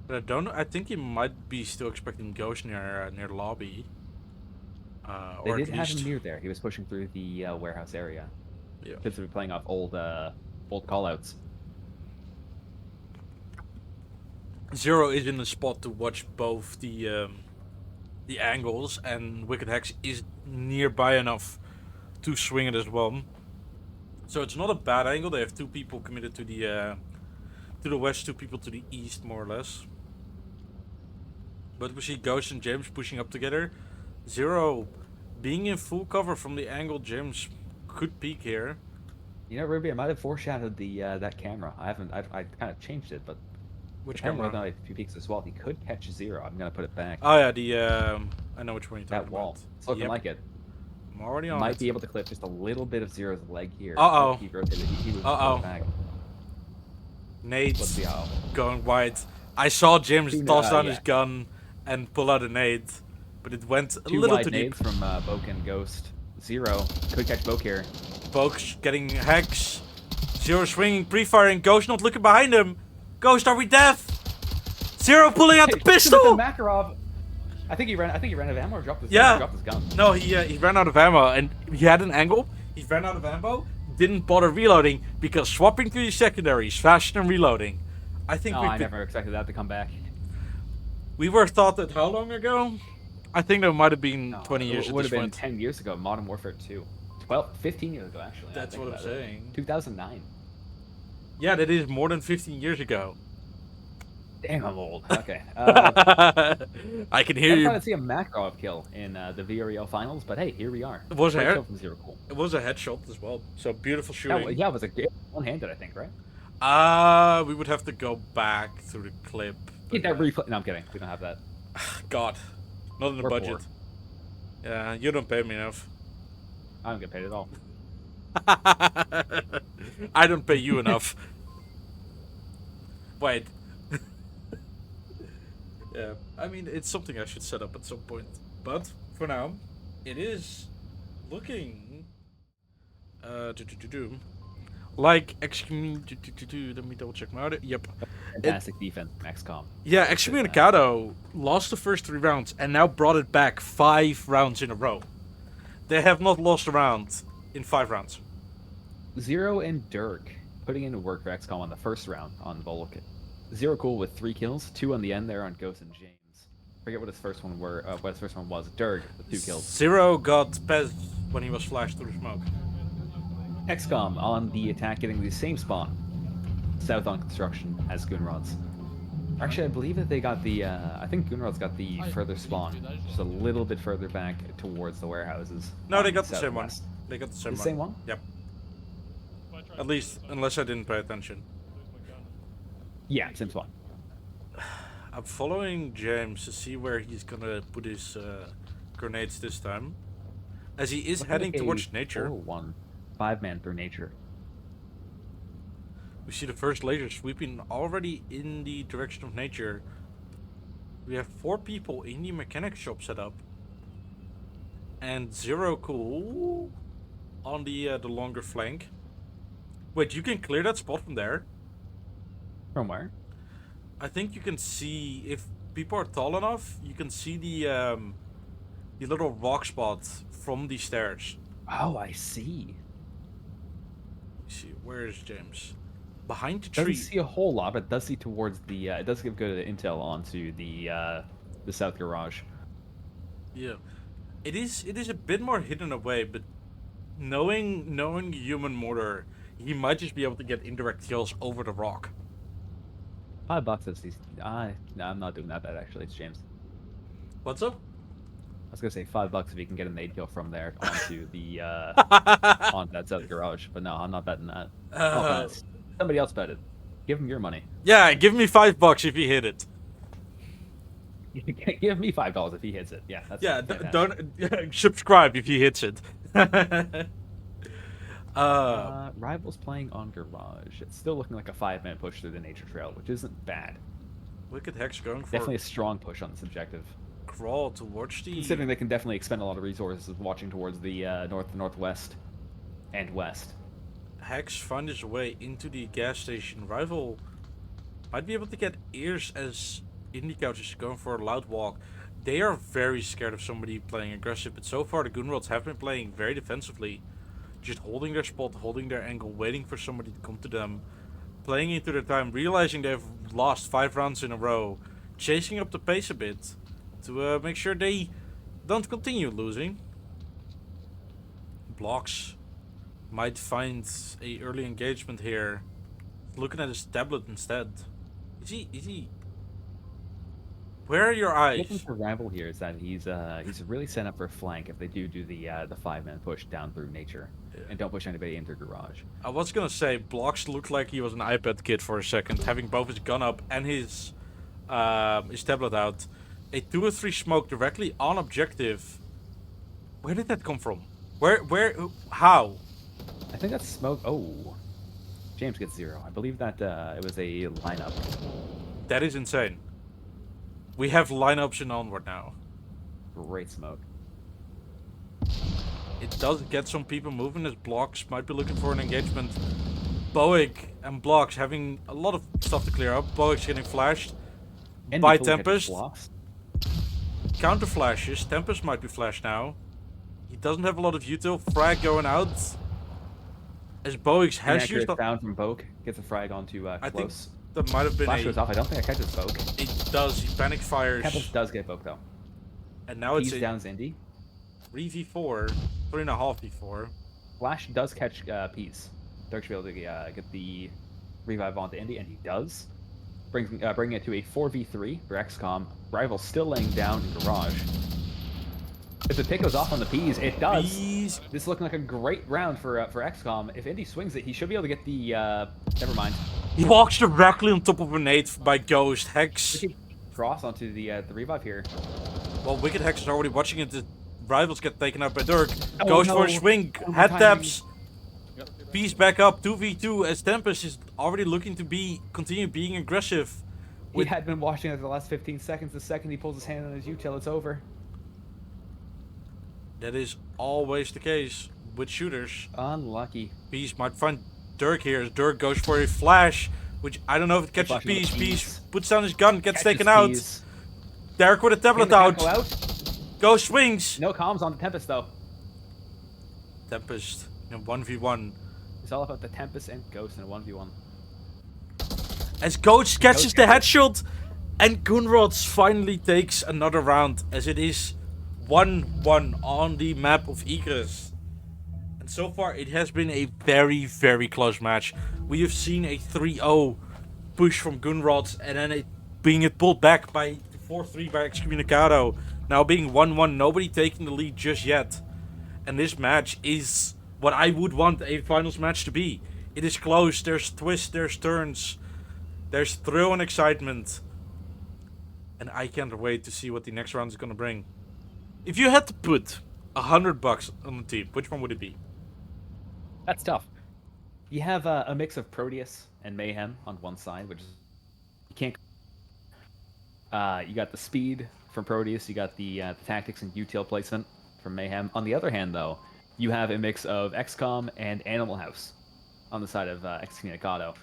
But I don't know. I think he might be still expecting Ghost near lobby. They Or did at have least, him near there. He was pushing through the warehouse area. yeah. Kids were playing off old callouts. Zero is in the spot to watch both the angles, and Wicked Hex is nearby enough to swing it as well. So it's not a bad angle. They have 2 people committed to the west, 2 people to the east, more or less. But we see Ghost and James pushing up together. Zero being in full cover from the angle. James could peek here. You know, Ruby, I might have foreshadowed the that camera. I kind of changed it, but Which the camera, camera? if he peeks as well, he could catch Zero. I'm gonna put it back. Oh yeah, I know which one you're talking That wall. about. It's looking Yep, like it. I'm already on Might it. be able to clip just a little bit of Zero's leg here. Uh-oh. He rotated. He was Uh-oh. back. Nades Let's see how. going wide. I saw James toss down his yeah. gun and pull out a nade, but it went a 2 little wide too deep. nades from Boke and Ghost. Zero could catch Boke here. Folks getting Hex. Zero swinging, pre-firing. Ghost not looking behind him. Ghost, are we deaf? Zero pulling out the Hey, pistol. Makarov. I think he ran out of ammo or dropped his, Yeah. dropped his gun. No, he ran out of ammo, and he had an angle. He ran out of ammo. Didn't bother reloading because swapping to the secondary is faster than reloading. I think No, we I never expected that to come back. we were thought that how long ago? I think that might have been No, 20 years it at would this have been point. 10 years ago, Modern Warfare 2. 15 years ago, actually. now That's that I what think I'm about it. saying. 2009. Yeah, that is more than 15 years ago. Damn, I'm old. Okay. I can hear Never you. thought I'd see a Makarov kill in the VREL finals, but hey, here we are. It was Great a kill from Zero Cool. it was a headshot as well. So beautiful shooting. Yeah, it was a one-handed, I think, right? We would have to go back through the clip. Get that replay. No, I'm kidding. We don't have that. God, not in the We're budget. poor. Yeah, you don't pay me enough. I don't get paid at all. I don't pay you enough. Wait. Yeah, I mean, it's something I should set up at some point. But for now, it is looking like Excommunicado. Let me double check my audio. Yep. Fantastic defense from XCOM. Yeah, Excommunicado lost the first 3 rounds and now brought it back 5 rounds in a row. They have not lost a round in 5 rounds. Zero and Dirk putting into work for XCOM on the first round on Volk. Zero Cool with 3 kills, 2 on the end there on Ghost and James. Forget what his first one was. Dirk with 2 kills. Zero got Pez when he was flashed through the smoke. XCOM on the attack, getting the same spawn, south on construction as Goonrod's. Actually, I believe that they got the. I think Goonrod's got the further spawn, just a little bit further back towards the warehouses. No, they on got the same one. southwest. They got the same The one. same one? Yep. If I try At to least, lose unless I didn't pay attention. my gun. Yeah, same spawn. I'm following James to see where he's gonna put his grenades this time, as he is heading towards nature. 4-1, 5-man through nature. We see the first laser sweeping already in the direction of nature. We have 4 people in the mechanic shop set up, and Zero Cool on the longer flank. Wait, you can clear that spot from there? From where? I think you can see, if people are tall enough, you can see the little rock spot from the stairs. Oh, I see. Let's see, where is James? Behind the Doesn't tree. see a whole lot, but does see towards the. It does give good intel onto the south garage. Yeah, it is a bit more hidden away, but knowing human mortar, he might just be able to get indirect kills over the rock. $5 is these. No, I'm not doing that bad actually. It's James. What's up? I was gonna say $5 if you can get a nade kill from there onto the onto that south garage, but no, I'm not betting that. No offense. Somebody else bet it. Give him your money. Yeah, give me $5 if you hit it. Give me $5 if he hits it. Yeah, that's Yeah, fantastic. don't subscribe if he hits it. Rivals playing on garage. It's still looking like a 5-man push through the nature trail, which isn't bad. Look at Hex going for Definitely a strong push on this objective. crawl towards the. Considering they can definitely expend a lot of resources watching towards the northwest and west. Hex find his way into the gas station. Rival might be able to get ears as indie couches is going for a loud walk. They are very scared of somebody playing aggressive, but so far the Goonrods have been playing very defensively. Just holding their spot, holding their angle, waiting for somebody to come to them. Playing into their time, realizing they've lost 5 rounds in a row. Chasing up the pace a bit to make sure they don't continue losing. Blocks might find a early engagement here. Looking at his tablet instead. Is he? Where are your eyes? Looking for rival here is that he's really set up for a flank if they do the 5-man push down through nature and don't push anybody into garage. I was gonna say, Blocks looked like he was an iPad kid for a second, having both his gun up and his tablet out. A 2 or 3 smoke directly on objective. Where did that come from? Where, how? I think that's smoke. Oh, James gets 0. I believe that it was a lineup. That is insane. We have lineups in Onward now. Great smoke. It does get some people moving as Blocks might be looking for an engagement. Boeing and Blocks having a lot of stuff to clear up. Boeing's getting flashed And by before we get to Tempest. blocks, Counter flashes. Tempest might be flashed now. He doesn't have a lot of util. Frag going out. As Boeing's has inaccurate used up. sound from Boke gets a frag onto I think close. That might have been Flash goes off. I don't think I catch his poke. It does. He panic fires. Tempest does get poke though. And now it's He's a downs Indy. 3v4, 3.5 v4. Flash does catch Peas. Dirk should be able to get the revive onto Indy, and he does. Bringing it to a 4v3 for XCOM. Rival still laying down in Garage. If the pick goes off on the Peas, it does. Peas. This is looking like a great round for XCOM. If Indy swings it, he should be able to get the... never mind. He walks directly on top of a nade by Ghost. Hex. Wicked cross onto the revive here. Well, Wicked Hex is already watching it. The rivals get taken out by Dirk. Oh, Goes no. for a swing. Oh, Head timing. taps. Peas back up. 2v2 as Tempest is already looking to continue being aggressive. He had been watching it for the last 15 seconds. The second he pulls his hand on his util, it's over. That is always the case with shooters. Unlucky. Peas might find Dirk here as Dirk goes for a flash, which I don't know if it catches Flash with Peas. the Peas Peas. puts down his gun, gets Catches taken out. Peas. Derek with a Can tablet the out. go out. Ghost swings. No comms on the Tempest, though. Tempest in 1v1. It's all about the Tempest and Ghost in a 1v1. As Ghost catches Ghost the catches. headshot, and Goonrods finally takes another round, as it is 1-1 on the map of Egress. And so far, it has been a very, very close match. We have seen a 3-0 push from Goonrods, and then it being pulled back by 4-3 by Excommunicado. Now being 1-1, nobody taking the lead just yet. And this match is what I would want a finals match to be. It is close, there's twists, there's turns, there's thrill and excitement. And I can't wait to see what the next round is going to bring. If you had to put $100 on the team, which one would it be? That's tough. You have a mix of Proteus and Mayhem on one side, which is... You can't... you got the speed from Proteus, you got the tactics and util placement from Mayhem. On the other hand, though, you have a mix of XCOM and Animal House on the side of Excommunicado.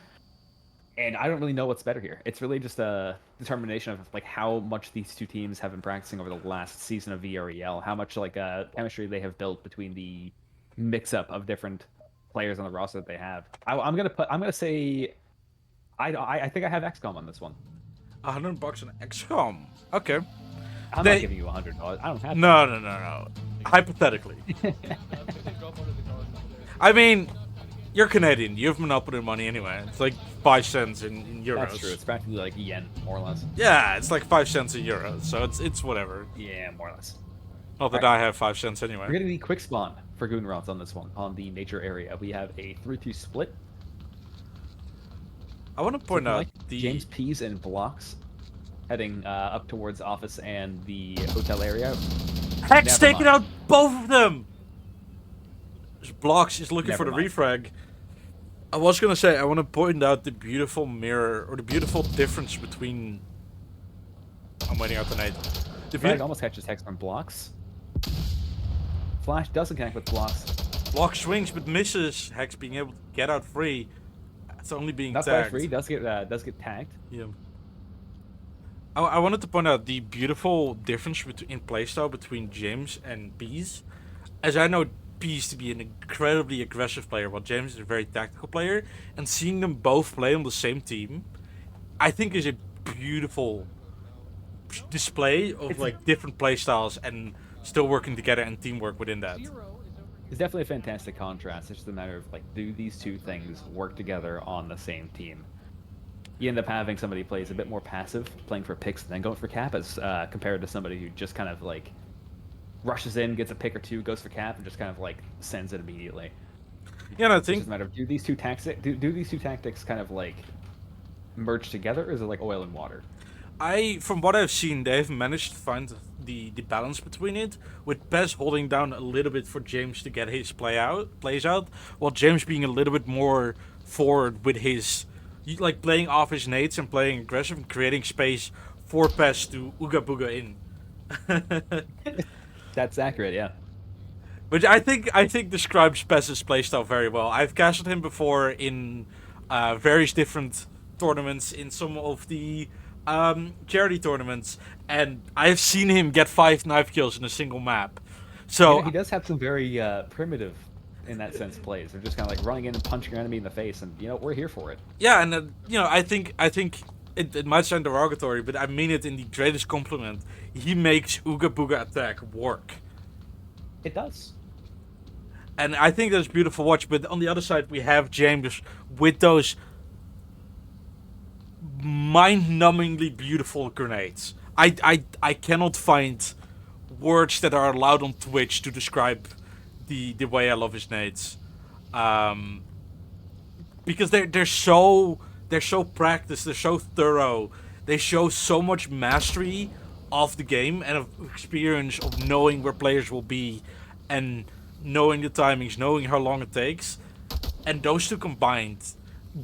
And I don't really know what's better here. It's really just a determination of like how much these two teams have been practicing over the last season of VREL, how much like chemistry they have built between the mix-up of different players on the roster that they have. I'm gonna say, I think I have XCOM on this one. $100 on XCOM. Okay. I'm not giving you $100. I don't have. No. Hypothetically. I mean, you're Canadian. You have monopoly money anyway. It's like 5 cents in euros. That's true. It's practically like yen, more or less. Yeah, it's like 5 cents a euro, so it's whatever. Yeah, more or less. Not that Right. I have 5 cents anyway. We're gonna need quick spawn for Goon routes on this one. On the nature area, we have a 3-2 split. I want to point out Like the James Pease and Blocks heading up towards office and the hotel area. Hex Never taking mind. out both of them. Blocks is looking Never for the mind. refrag. I was gonna say I want to point out the beautiful mirror or the beautiful difference between. I'm waiting out the night. The Frag beau- almost catches Hex from Blocks. Flash doesn't connect with Blocks. Block swings but misses. Hex being able to get out free. It's only being Not Flash tagged. free. Does get tagged. Yeah. I wanted to point out the beautiful difference in playstyle between James and Pease. As I know Pease to be an incredibly aggressive player, while James is a very tactical player. And seeing them both play on the same team, I think is a beautiful display of like different playstyles and still working together and teamwork within that. It's definitely a fantastic contrast. It's just a matter of like, do these two things work together on the same team? You end up having somebody who plays a bit more passive, playing for picks, and then going for Kappas, compared to somebody who just kind of like rushes in, gets a pick or two, goes for cap, and just kind of like sends it immediately. Yeah, and I It's think just a matter of do these two tactics kind of like merge together, or is it like oil and water? from what I've seen, they've managed to find the balance between it, with Pez holding down a little bit for James to get his plays out, while James being a little bit more forward with his, like playing off his nades and playing aggressive and creating space for Pez to ooga booga in. That's accurate, yeah. Which I think describes Pez's playstyle very well. I've casted him before in various different tournaments, in some of the charity tournaments, and I've seen him get 5 knife kills in a single map. So Yeah, he does have some very primitive in that sense plays. They're just kind of like running in and punching your enemy in the face, and we're here for it. Yeah, and I think it might sound derogatory, but I mean it in the greatest compliment. He makes Ooga Booga attack work. It does. And I think that's beautiful to watch, but on the other side we have James with those mind-numbingly beautiful grenades. I cannot find words that are allowed on Twitch to describe the way I love his nades. Because they're so practiced, they're so thorough, they show so much mastery of the game and of experience of knowing where players will be and knowing the timings, knowing how long it takes. And those two combined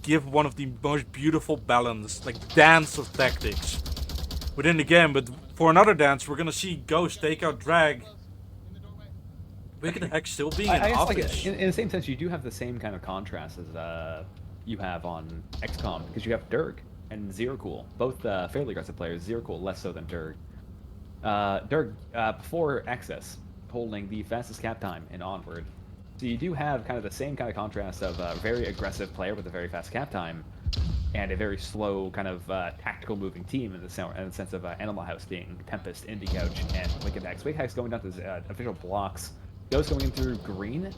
give one of the most beautiful balanced, like, dance of tactics within the game. But for another dance, we're gonna see Ghost take out Drag. Wicked Hex still being an I guess, like, office. in the same sense, you do have the same kind of contrast as you have on XCOM, because you have Durg and Zeracool, both fairly aggressive players. Zeracool less so than Durg. Durg, before Access, holding the fastest cap time in Onward. So you do have kind of the same kind of contrast of a very aggressive player with a very fast cap time, and a very slow kind of tactical moving team in the sense of Animal House being Tempest, Indie Couch, and Wicked Hex. Wicked Hex going down to his official blocks. Ghost going in through green. And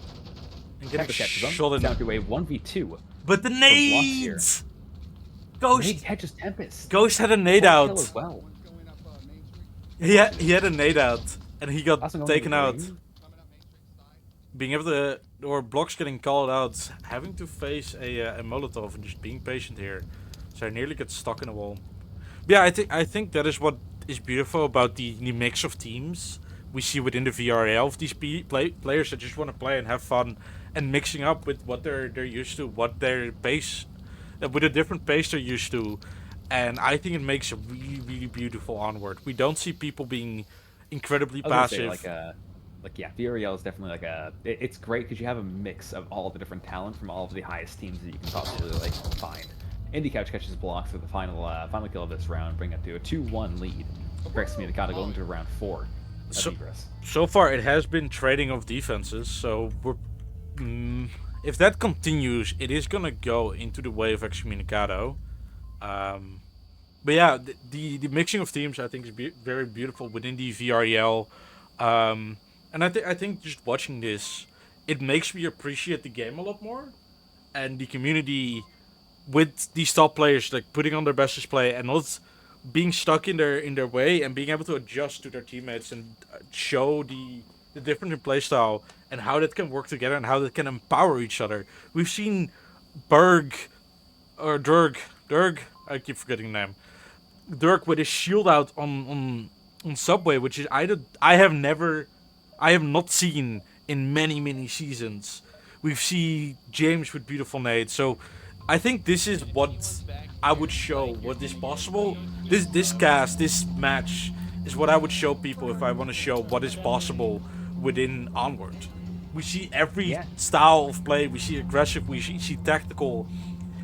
getting Tempest catches shot him. in. Down to a 1v2. But the nades! Nade Ghost catches Tempest. Ghost had a nade Full out. kill as well. He had a nade out, and he got Also going taken to out. green. Being able to, or blocks getting called out, having to face a Molotov and just being patient here. So I nearly get stuck in a wall. But yeah, I think that is what is beautiful about the mix of teams we see within the VREL of these players that just want to play and have fun, and mixing up with what they're used to, what their pace, with a different pace they're used to. And I think it makes a really, really beautiful Onward. We don't see people being incredibly I was gonna passive. say, yeah, VREL is definitely like it's great because you have a mix of all the different talent from all of the highest teams that you can possibly like find. Indie Couch catches blocks for the final kill of this round, bring it to a 2-1 lead. For Excommunicado going to round 4 of Egress. So far, it has been trading of defenses. So we're, if that continues, it is gonna go into the way of Excommunicado. But yeah, the mixing of teams I think is very beautiful within the VREL. And I think just watching this, it makes me appreciate the game a lot more, and the community with these top players like putting on their best display and not being stuck in their way, and being able to adjust to their teammates and show the difference in playstyle and how that can work together and how that can empower each other. We've seen Durg, I keep forgetting the name. Durg with his shield out on Subway, which is I have not seen in many seasons. We've seen James with beautiful nades. So I think this is what I would show what is possible. This match is what I would show people if I want to show what is possible within Onward. We see every style of play. We see aggressive, we see tactical,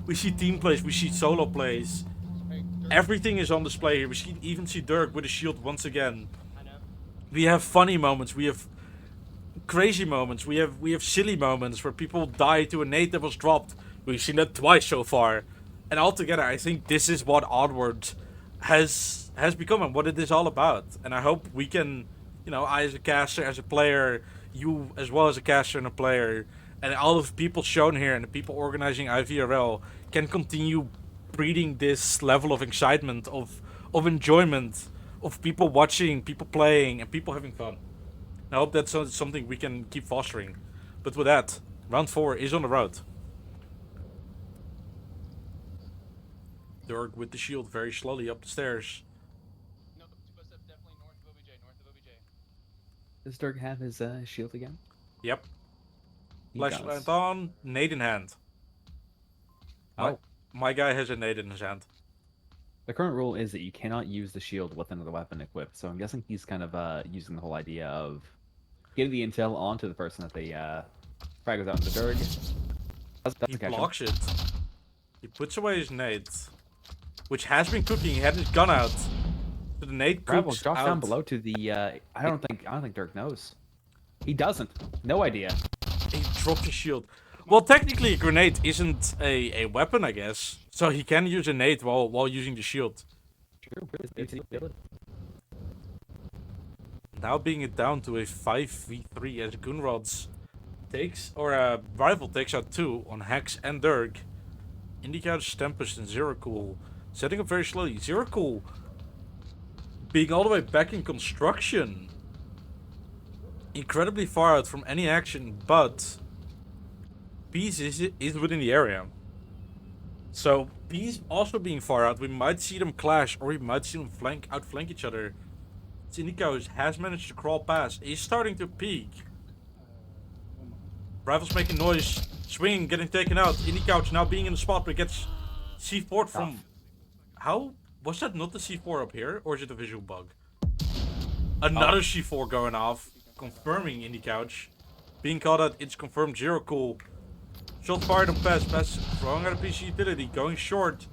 we see team plays, we see solo plays. Everything is on display here. We even see Durg with a shield once again. We have funny moments. We have crazy moments. We have silly moments where people die to a nade that was dropped. We've seen that twice so far. And altogether, I think this is what Onward has become and what it is all about. And I hope we can, I as a caster, as a player, you as well as a caster and a player, and all of the people shown here and the people organizing IVRL can continue breeding this level of excitement, of enjoyment, of people watching, people playing, and people having fun. I hope that's something we can keep fostering. But with that, round 4 is on the road. Durg with the shield very slowly up the stairs. No, 2 steps definitely north of OBJ. Does Durg have his shield again? Yep. He Flashlight does. on, nade in hand. Oh. My guy has a nade in his hand. The current rule is that you cannot use the shield with another weapon equipped, so I'm guessing he's kind of using the whole idea of getting the intel onto the person that they frag goes out into Durg. He blocks it. He puts away his nade, which has been cooking. He had his gun out. So the nade cooks drops out. down below to the. I don't think Durg knows. He doesn't. No idea. He drops his shield. Well, technically, a grenade isn't a weapon, I guess. So he can use a nade while using the shield. True. It's the ability. Now being it down to a 5v3 as Goonrods takes, or Rival takes out 2 on Hex and Dirk. Indicators, Tempest, and Zero Cool setting up very slowly. Zero Cool being all the way back in construction. Incredibly far out from any action, but Peace is within the area. So Peace also being far out, we might see them clash, or we might see them outflank each other. Indicators has managed to crawl past. He's starting to peek. Rival's making noise, swinging, getting taken out. Indicators now being in the spot, but gets C4 from... How? Was that not the C4 up here? Or is it a visual bug? Another C4 going off, confirming Indicouch. Being called out, it's confirmed. Zero Cool. Shot fired on Pez. Pez throwing out a PC utility, going short.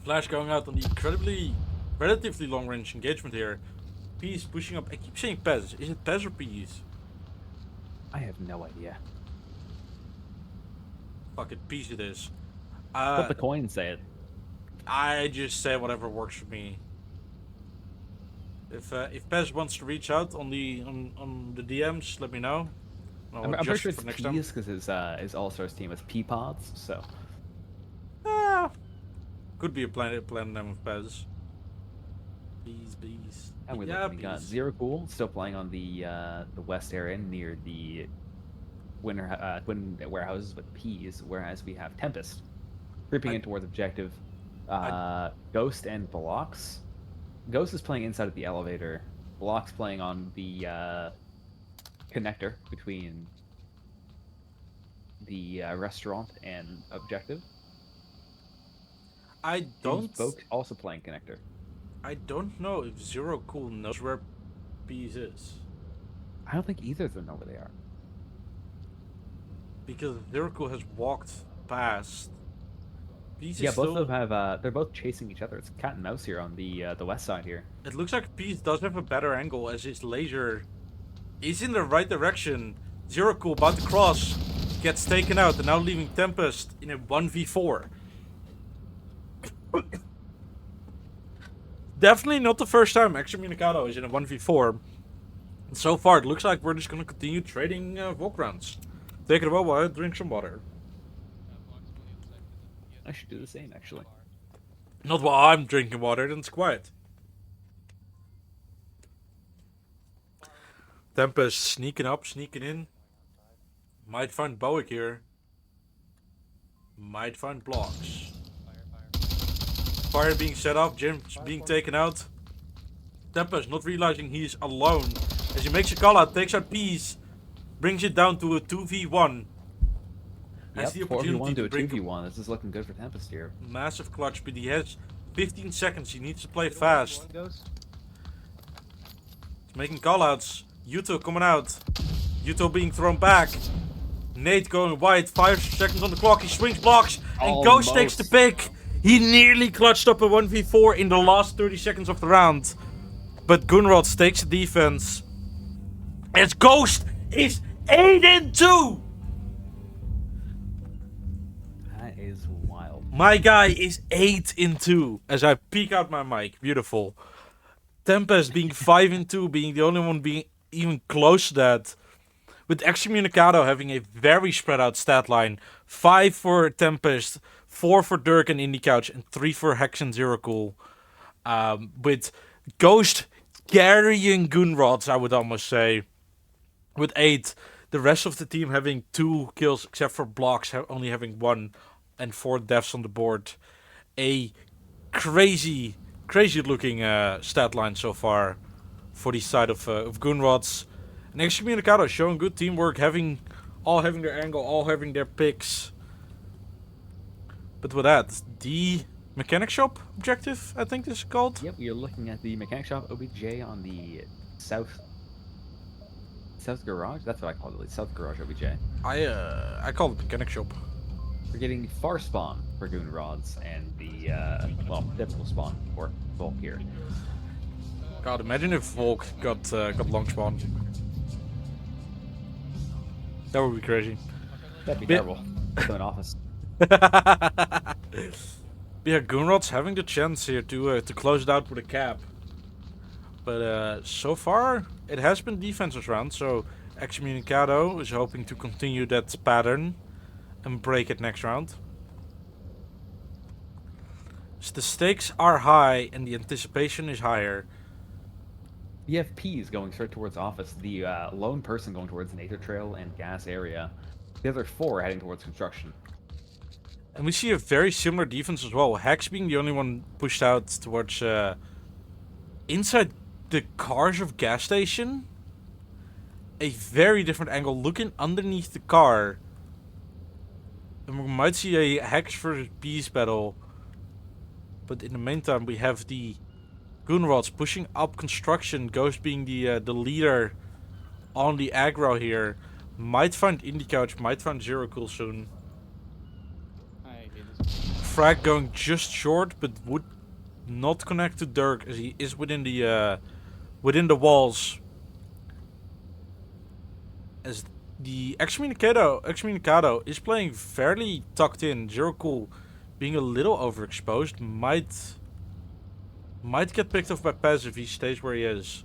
Flash going out on the relatively long range engagement here. Peace pushing up. I keep saying Pez. Is it Pez or Peace? I have no idea. Fuck it, Peace it is. Flip the coin and say it. I just say whatever works for me. If Pez wants to reach out on the DMs, let me know. I'm pretty sure it's Peas because his All-Stars team is Peapods, so. Could be a plan name of Pez. Bees. And we got Zero Cool still playing on the west area near the twin warehouses with Peas, whereas we have Tempest creeping in towards objective. Ghost and Blocks. Ghost is playing inside of the elevator. Blocks playing on the connector between the restaurant and objective. Both also playing connector. I don't know if Zero Cool knows where Peas is. I don't think either of them know where they are. Because Zero Cool has walked past. Peas Yeah, is both still... of them have. They're both chasing each other. It's cat and mouse here on the west side here. It looks like Peas does have a better angle as his laser is in the right direction. Zero Cool about to cross, gets taken out, and now leaving Tempest in a 1v4. Definitely not the first time Excommunicado is in a 1v4. And so far, it looks like we're just gonna continue trading Volk rounds. Take it away while I drink some water. I should do the same, actually. Not while I'm drinking water, then it's quiet. Tempest sneaking up, sneaking in. Might find Bowick here. Might find Blocks. Fire being set off, Jim's being taken out. Tempest not realizing he's alone. As he makes a call out, takes out Peace. Brings it down to a 2v1. Yep, Has the opportunity 4v1 to a bring 2v1. This is looking good for Tempest here. massive clutch, but he has 15 seconds. He needs to play fast. Windows. He's making callouts. Yuto coming out. Yuto being thrown back. Nate going wide. 5 seconds on the clock. He swings Blocks. And Ghost takes the pick. He nearly clutched up a 1v4 in the last 30 seconds of the round. But Goonrods takes the defense. As Ghost is 8-2. That is wild. My guy is 8-2 as I peek out my mic. Beautiful. Tempest being 5-2, being the only one being even close to that. With Excommunicado having a very spread out stat line. 5 for Tempest, 4 for Dirk and Indicouch, and 3 for Hex and Zero Cool. With Ghost carrying Goonrods, I would almost say. With 8. The rest of the team having 2 kills, except for Blocks only having 1. And 4 deaths on the board. A crazy looking stat line so far for the side of Goonrods. And Excommunicado showing good teamwork, all having their angle, all having their picks. But with that, the mechanic shop objective, I think this is called. Yep, we are looking at the mechanic shop OBJ on the south garage. That's what I call it, south garage OBJ. I call it mechanic shop. We're getting far spawn for Goonrods and the typical spawn for Volk here. God, imagine if Volk got long spawn. That would be crazy. That'd be Bit- terrible. Put them in office. Yeah, Goonrod's having the chance here to close it out with a cap. But so far, it has been defensive round, so Excommunicado is hoping to continue that pattern and break it next round. So the stakes are high and the anticipation is higher. BFP is going straight towards office. The lone person going towards nature trail and gas area. The other 4 heading towards construction. And we see a very similar defense as well. Hex being the only one pushed out towards inside the cars of gas station. A very different angle looking underneath the car. And we might see a Hex versus Bees battle. But in the meantime, we have the Goonrods pushing up construction. Ghost being the leader on the aggro here. Might find Indie Couch, might find Zero Cool soon. Frag going just short, but would not connect to Dirk as he is within the walls. As the Excommunicado is playing fairly tucked in. Zero Cool being a little overexposed might get picked off by Pez if he stays where he is.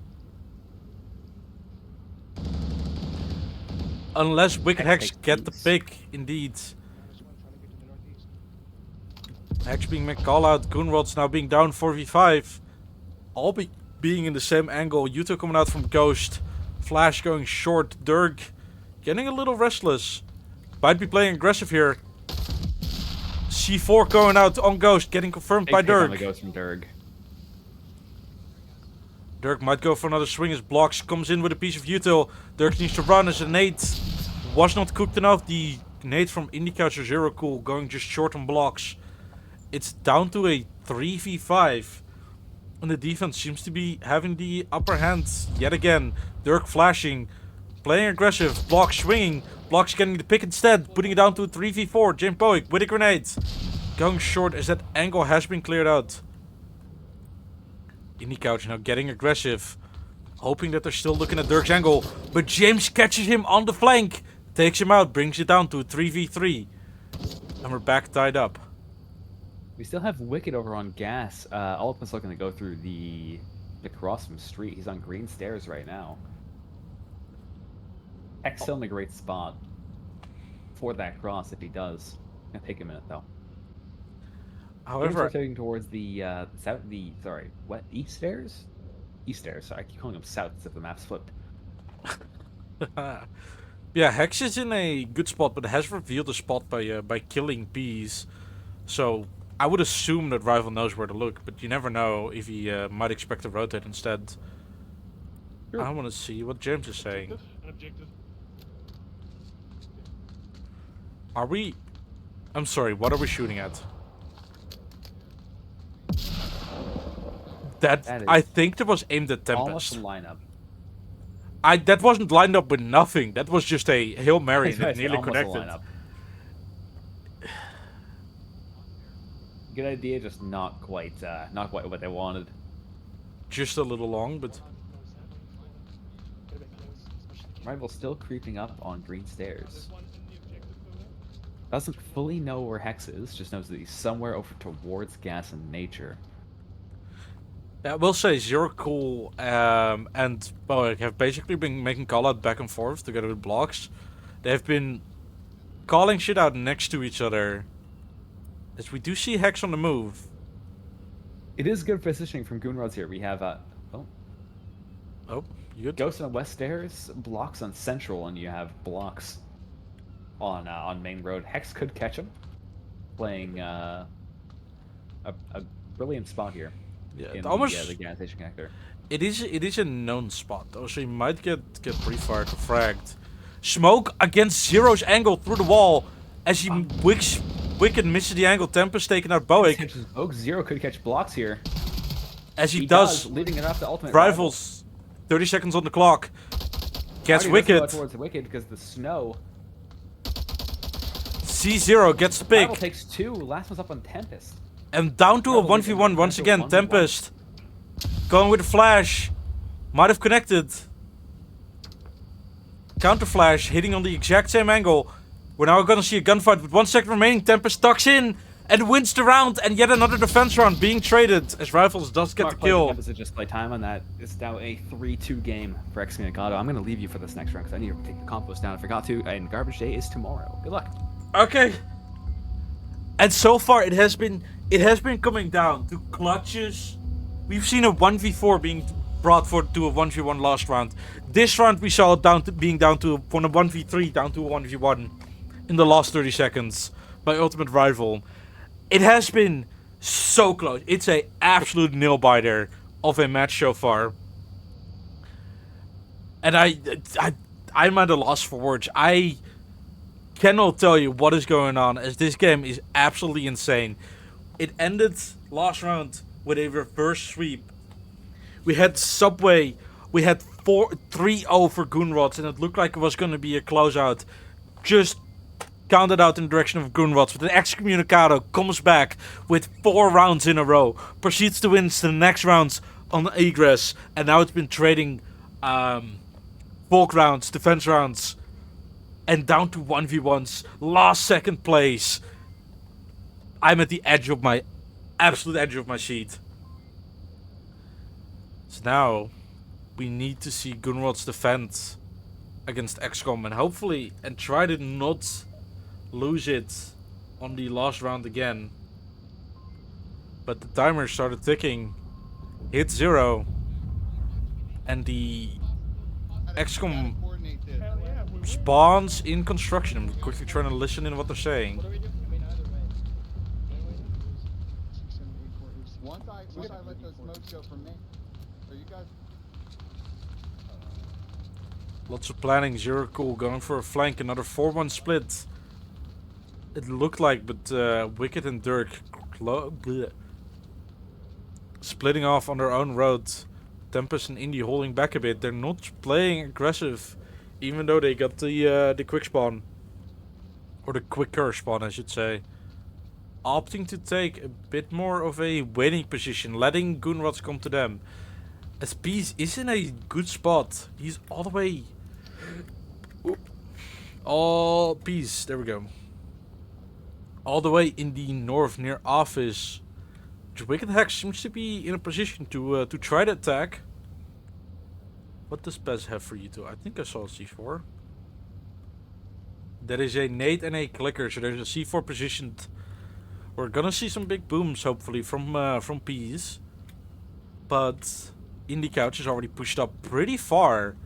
Unless Wicked Hex get the pick, indeed. Hex being made call out, Goonrod's now being down 4v5. All being in the same angle. Yuto coming out from Ghost. Flash going short. Dirk getting a little restless. Might be playing aggressive here. C4 going out on Ghost, getting confirmed by Dirk. Ghost from Dirk. Dirk might go for another swing as Blocks comes in with a piece of util. Dirk needs to run as a nade was not cooked enough. The nade from IndyCouch or Zero Cool going just short on Blocks. It's down to a 3v5. And the defense seems to be having the upper hand yet again. Dirk flashing, playing aggressive, Blocks swinging. Blocks getting the pick instead, putting it down to a 3v4. James Bowick with a grenade. Going short as that angle has been cleared out. IndyCouch now getting aggressive, hoping that they're still looking at Dirk's angle, but James catches him on the flank, takes him out, brings it down to a 3v3, and we're back tied up. We still have Wicked over on gas. Ultimate's looking to go through the cross from street. He's on green stairs right now. Hex still in a great spot for that cross if he does. Gonna take a minute though. However, rotating towards the east stairs? East stairs, sorry, I keep calling them south as if the map's flipped. yeah, Hex is in a good spot, but has revealed the spot by killing Bees. So I would assume that Rival knows where to look, but you never know if he might expect to rotate instead. Sure. I want to see what James is saying. An objective. Are we... I'm sorry, what are we shooting at? That is I think that was aimed at Almost Tempest. lineup. That wasn't lined up with nothing. That was just a Hail Mary and it nearly Almost a connected. lineup. Good idea, just not quite what they wanted. Just a little long, but Rival still creeping up on green stairs. Doesn't fully know where Hex is, just knows that he's somewhere over towards gas and nature. I will say Zero Cool and Bowick have basically been making call out back and forth together with Blocks. They've been calling shit out next to each other. As we do see Hex on the move. It is good positioning from Goonrods here. We have Oh, you good? Ghost on west stairs, Blocks on central, and you have Blocks on main road. Hex could catch him, playing a brilliant spot here. Yeah, In almost. the gas station connector. It is a known spot though, so he might get pre-fired or fragged. Smoke against Zero's angle through the wall as he Wicked misses the angle. Tempest taking out Bowick. Oak Zero could catch Blocks here. As he does, leading it off to ultimate Rivals. 30 seconds on the clock. Gets Already Wicked. does go towards Wicked because the snow. C0 gets the pick. Rival takes 2. Last one's up on Tempest. And down to a Rival 1v1 once down to a again. 1v1. Tempest going with the flash. Might have connected. Counter flash hitting on the exact same angle. We're now gonna see a gunfight with 1 second remaining. Tempest tucks in and wins the round, and yet another defense round being traded as Rifles does get the kill. Tempest just play time on that. It's now a 3-2 game for Excommunicado. I'm gonna leave you for this next round because I need to take the compost down. I forgot to, and garbage day is tomorrow. Good luck. Okay. And so far it has been coming down to clutches. We've seen a 1v4 being brought forward to a 1v1 last round. This round we saw it being down to from a 1v3 down to a 1v1 in the last 30 seconds by Ultimate Rival. It has been so close. It's a absolute nail biter of a match so far. And I'm at a loss for words. I cannot tell you what is going on, as this game is absolutely insane. It ended last round with a reverse sweep. We had Subway. We had 3-0 for Goon Rods, and it looked like it was going to be a closeout. Just counted out in the direction of Goon Rods. But the Excommunicado comes back with 4 rounds in a row. Proceeds to win the next rounds on Egress. And now it's been trading bulk rounds, defense rounds. And down to 1v1s. Last second place. I'm at the edge of my... absolute edge of my seat. So now... we need to see Goon Rods defend against XCOM. And hopefully... and try to not lose it on the last round again. But the timer started ticking. Hit 0. And the XCOM spawns in construction. I'm quickly trying to listen in what they're saying. What do we do? I mean, either way. Once I let those smokes go from me, are you guys? Lots of planning. Zero Cool going for a flank. Another 4-1 split. It looked like, but Wicked and Dirk splitting off on their own road. Tempest and Indy holding back a bit. They're not playing aggressive, even though they got the quick spawn, or the quicker spawn, I should say. Opting to take a bit more of a waiting position, letting Goon Rods come to them. As Peace is in a good spot. He's all the way. All Peace. There we go. All the way in the north near office. Wicked Hex seems to be in a position to try the attack. What does Pez have for you two? I think I saw a C4. There is a nade and a clicker, so there's a C4 positioned. We're gonna see some big booms hopefully from Peace. But Indie Couch is already pushed up pretty far,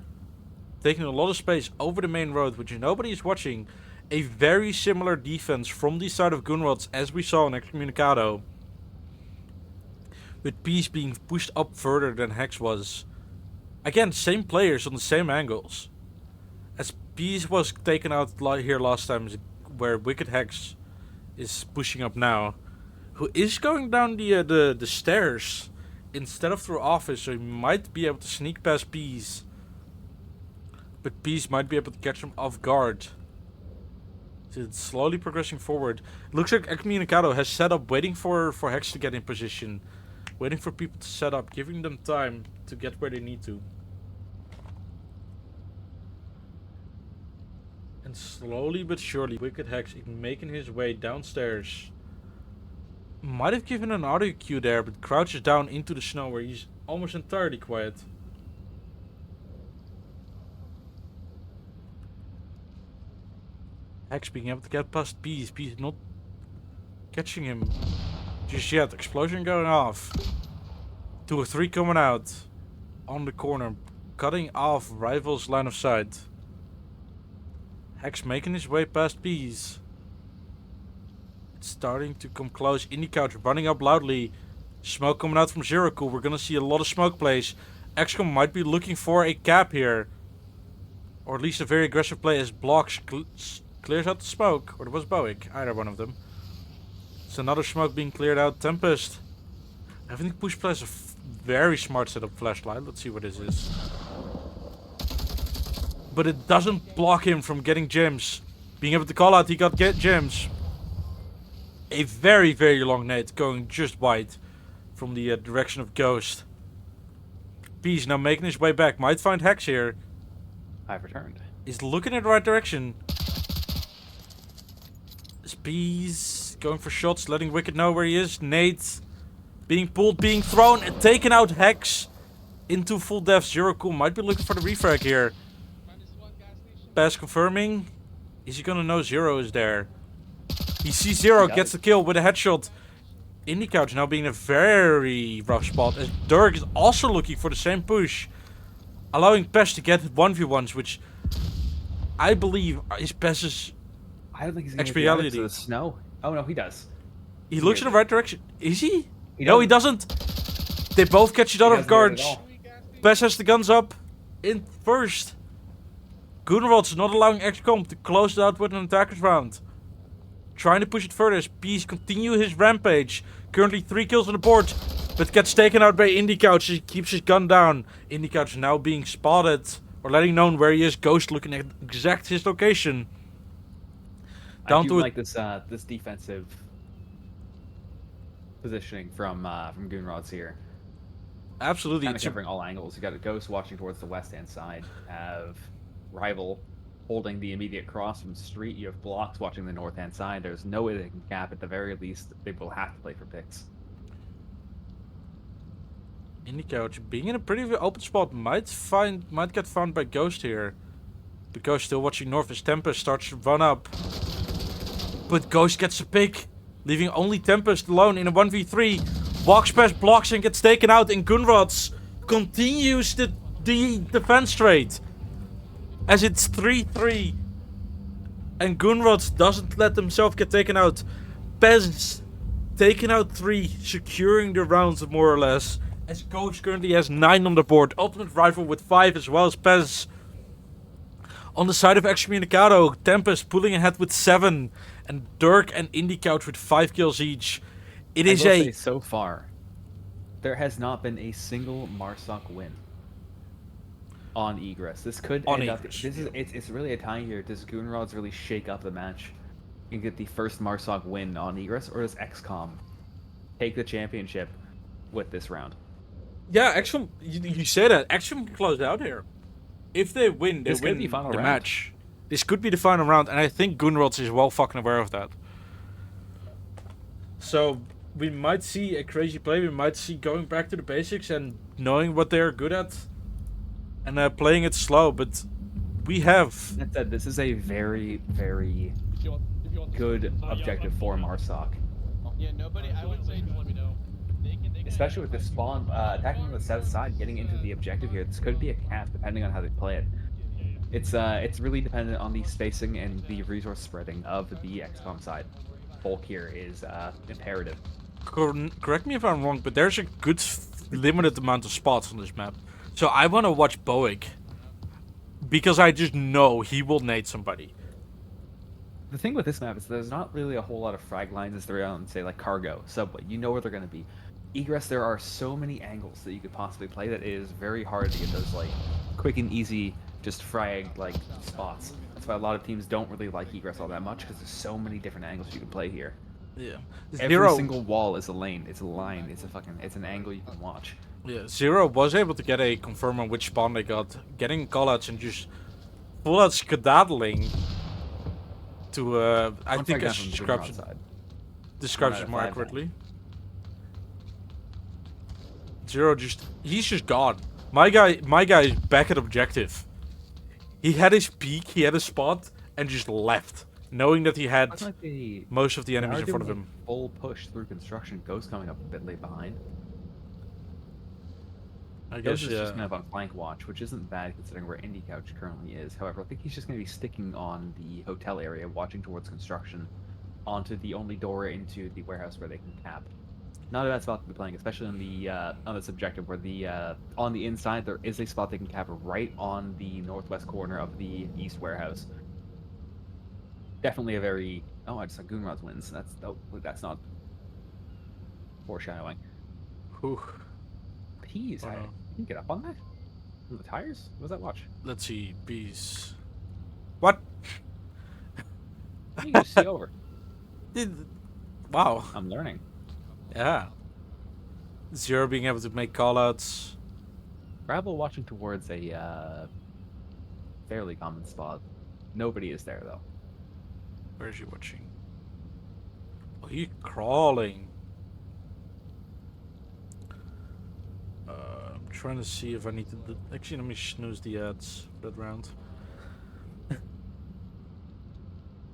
taking a lot of space over the main road, which nobody is watching. A very similar defense from the side of Goon Rods as we saw in Excommunicado, with Peace being pushed up further than Hex was. Again, same players on the same angles. As Peace was taken out here last time, where Wicked Hex is pushing up now, who is going down the stairs instead of through office, so he might be able to sneak past Peace. But Peace might be able to catch him off guard. So it's slowly progressing forward. Looks like Excommunicado has set up, waiting for Hex to get in position. Waiting for people to set up, giving them time to get where they need to. And slowly but surely, Wicked Hex is making his way downstairs. Might have given an audio cue there, but crouches down into the snow where he's almost entirely quiet. Hex being able to get past Peace. Peace not catching him just yet. Explosion going off. 2 or 3 coming out on the corner, cutting off Rival's line of sight. Hex making his way past Peace. It's starting to come close. Indie Couch running up loudly. Smoke coming out from Zero Cool. We're gonna see a lot of smoke plays. XCOM might be looking for a cap here, or at least a very aggressive play as Blocks clears out the smoke, or it was Bowick, either one of them. It's another smoke being cleared out. Tempest. I think Push plays a very smart setup flashlight. Let's see what this is. But it doesn't block him from getting gems. Being able to call out, he got gems. A very, very long nade going just wide from the direction of Ghost. Peace now making his way back. Might find Hex here. I've returned. He's looking in the right direction. Bees going for shots, letting Wicked know where he is. Nate being pulled, being thrown, and taken out. Hex into full death. Zero Cool might be looking for the refrag here. -1 gas station. Pass confirming. Is he gonna know Zero is there? He sees Zero, He does. gets the kill with a headshot. Indie Couch now being in a very rough spot, as Dirk is also looking for the same push, allowing Pes to get 1v1s, which I believe is Pes's. I don't think he's going to Expiality. get out into the snow. Oh, no, he does. He looks in the right direction. Is he? He No, he doesn't. doesn't. They both catch each other off doesn't get guard. it at all. Pes has the guns up in first. Goonrod's not allowing XCOM to close it out with an attacker's round. Trying to push it further as Peace continue his rampage. Currently 3 kills on the board, but gets taken out by Indie Couch. He keeps his gun down. Indie Couch now being spotted or letting known where he is. Ghost looking at exact his location. I do like this this defensive positioning from Goonrod's here. Absolutely. Kind of It's a- covering all angles. You got a Ghost watching towards the west-hand side. Have Rival holding the immediate cross from the street. You have Blocks watching the north-hand side. There's no way they can cap. At the very least, they will have to play for picks. Indie Couch being in a pretty open spot might get found by Ghost here. But Ghost still watching north as Tempest starts to run up. But Ghost gets a pick, leaving only Tempest alone in a 1v3. Walks past Blocks and gets taken out, and Goonrods continues the defense trade. As it's 3-3. And Goonrods doesn't let himself get taken out. Pez taken out 3, securing the rounds more or less. As Ghost currently has 9 on the board. Ultimate Rifle with 5 as well as Pez. On the side of Excommunicado, Tempest pulling ahead with 7. And Dirk and Indie Couch with 5 kills each. It is I will a... say so far, there has not been a single Marsoc win on Egress. This could On end up. Egress, This is it's really a tie here. Does Goonrods really shake up the match and get the first Marsoc win on Egress, or does XCOM take the championship with this round? Yeah, XCOM, you say that. XCOM can close out here. If they win, they This could win be final the round. match. This could be the final round, and I think Goonrods is well fucking aware of that. So, we might see a crazy play. We might see going back to the basics and knowing what they're good at. And playing it slow, but we have... That said, this is a very, very If you want good yeah, objective for Marsoc. Yeah, nobody. I would say just let me know. they can Especially with the spawn attacking on the south side, getting into the objective here. This could be a cap depending on how they play it. It's really dependent on the spacing and the resource spreading of the XCOM side. Bulk here is imperative. Correct me if I'm wrong, but there's a good limited amount of spots on this map. So I want to watch Boeing. Because I just know he will nade somebody. The thing with this map is there's not really a whole lot of frag lines as there are on, say, like Cargo, Subway. You know where they're going to be. Egress, there are so many angles that you could possibly play that it is very hard to get those, like, quick and easy, just frag, like, spots. That's why a lot of teams don't really like Egress all that much, because there's so many different angles you can play here. Yeah. Every single wall is a lane, it's a line, it's an angle you can watch. Yeah, Zero was able to get a confirm on which spawn they got, getting callouts and just full out skedaddling to I One think frag it down from the describes Goonrod side. describes One out it of more 5 accurately. Zero he's just gone. My guy is back at objective. He had his peak, he had his spot, and just left, knowing that he had Looks like they most of the enemies are in front of doing him. a full push through construction. Ghost coming up a bit late behind. I guess Ghost is just yeah. kind of on flank watch, which isn't bad considering where Indie Couch currently is. However, I think he's just going to be sticking on the hotel area, watching towards construction, onto the only door into the warehouse where they can cap. Not a bad spot to be playing, especially on the on this objective where the on the inside there is a spot they can cap right on the northwest corner of the east warehouse. Definitely a very I just saw Goonrod's wins. That's not foreshadowing. Whew. Peas. Wow. You can get up on that? On the tires? What was that watch? Let's see, bees. What? You can just see over. Wow. I'm learning. Yeah. Zero being able to make callouts. Rabble watching towards a fairly common spot. Nobody is there though. Where is he watching? Oh, he's crawling. I'm trying to see if I need to. Actually, let me snooze the ads for that round.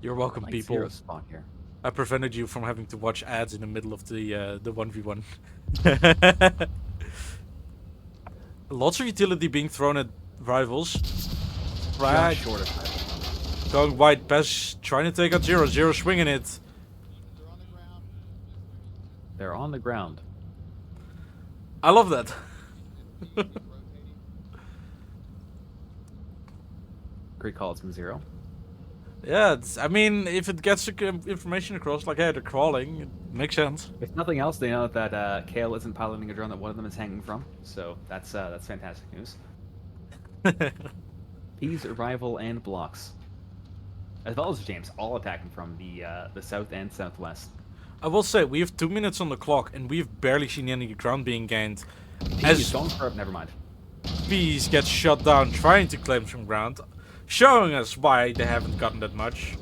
You're welcome, Like people. zero spot here. I prevented you from having to watch ads in the middle of the 1v1. Lots of utility being thrown at rivals. Right. Just short of that. Going wide, Pez trying to take out Zero. Zero swinging it. They're on the ground. They're on the ground. I love that. Rotating. Great calls from Zero. Yeah, I mean, if it gets the information across, like, hey, they're crawling, it makes sense. If nothing else, they know that Kale isn't piloting a drone that one of them is hanging from. So that's fantastic news. P's rival and blocks, as well as James, all attacking from the south and southwest. I will say, we have 2 minutes on the clock, and we've barely seen any ground being gained. P As is going for it. Never mind. Bees gets shot down trying to claim some ground, showing us why they haven't gotten that much.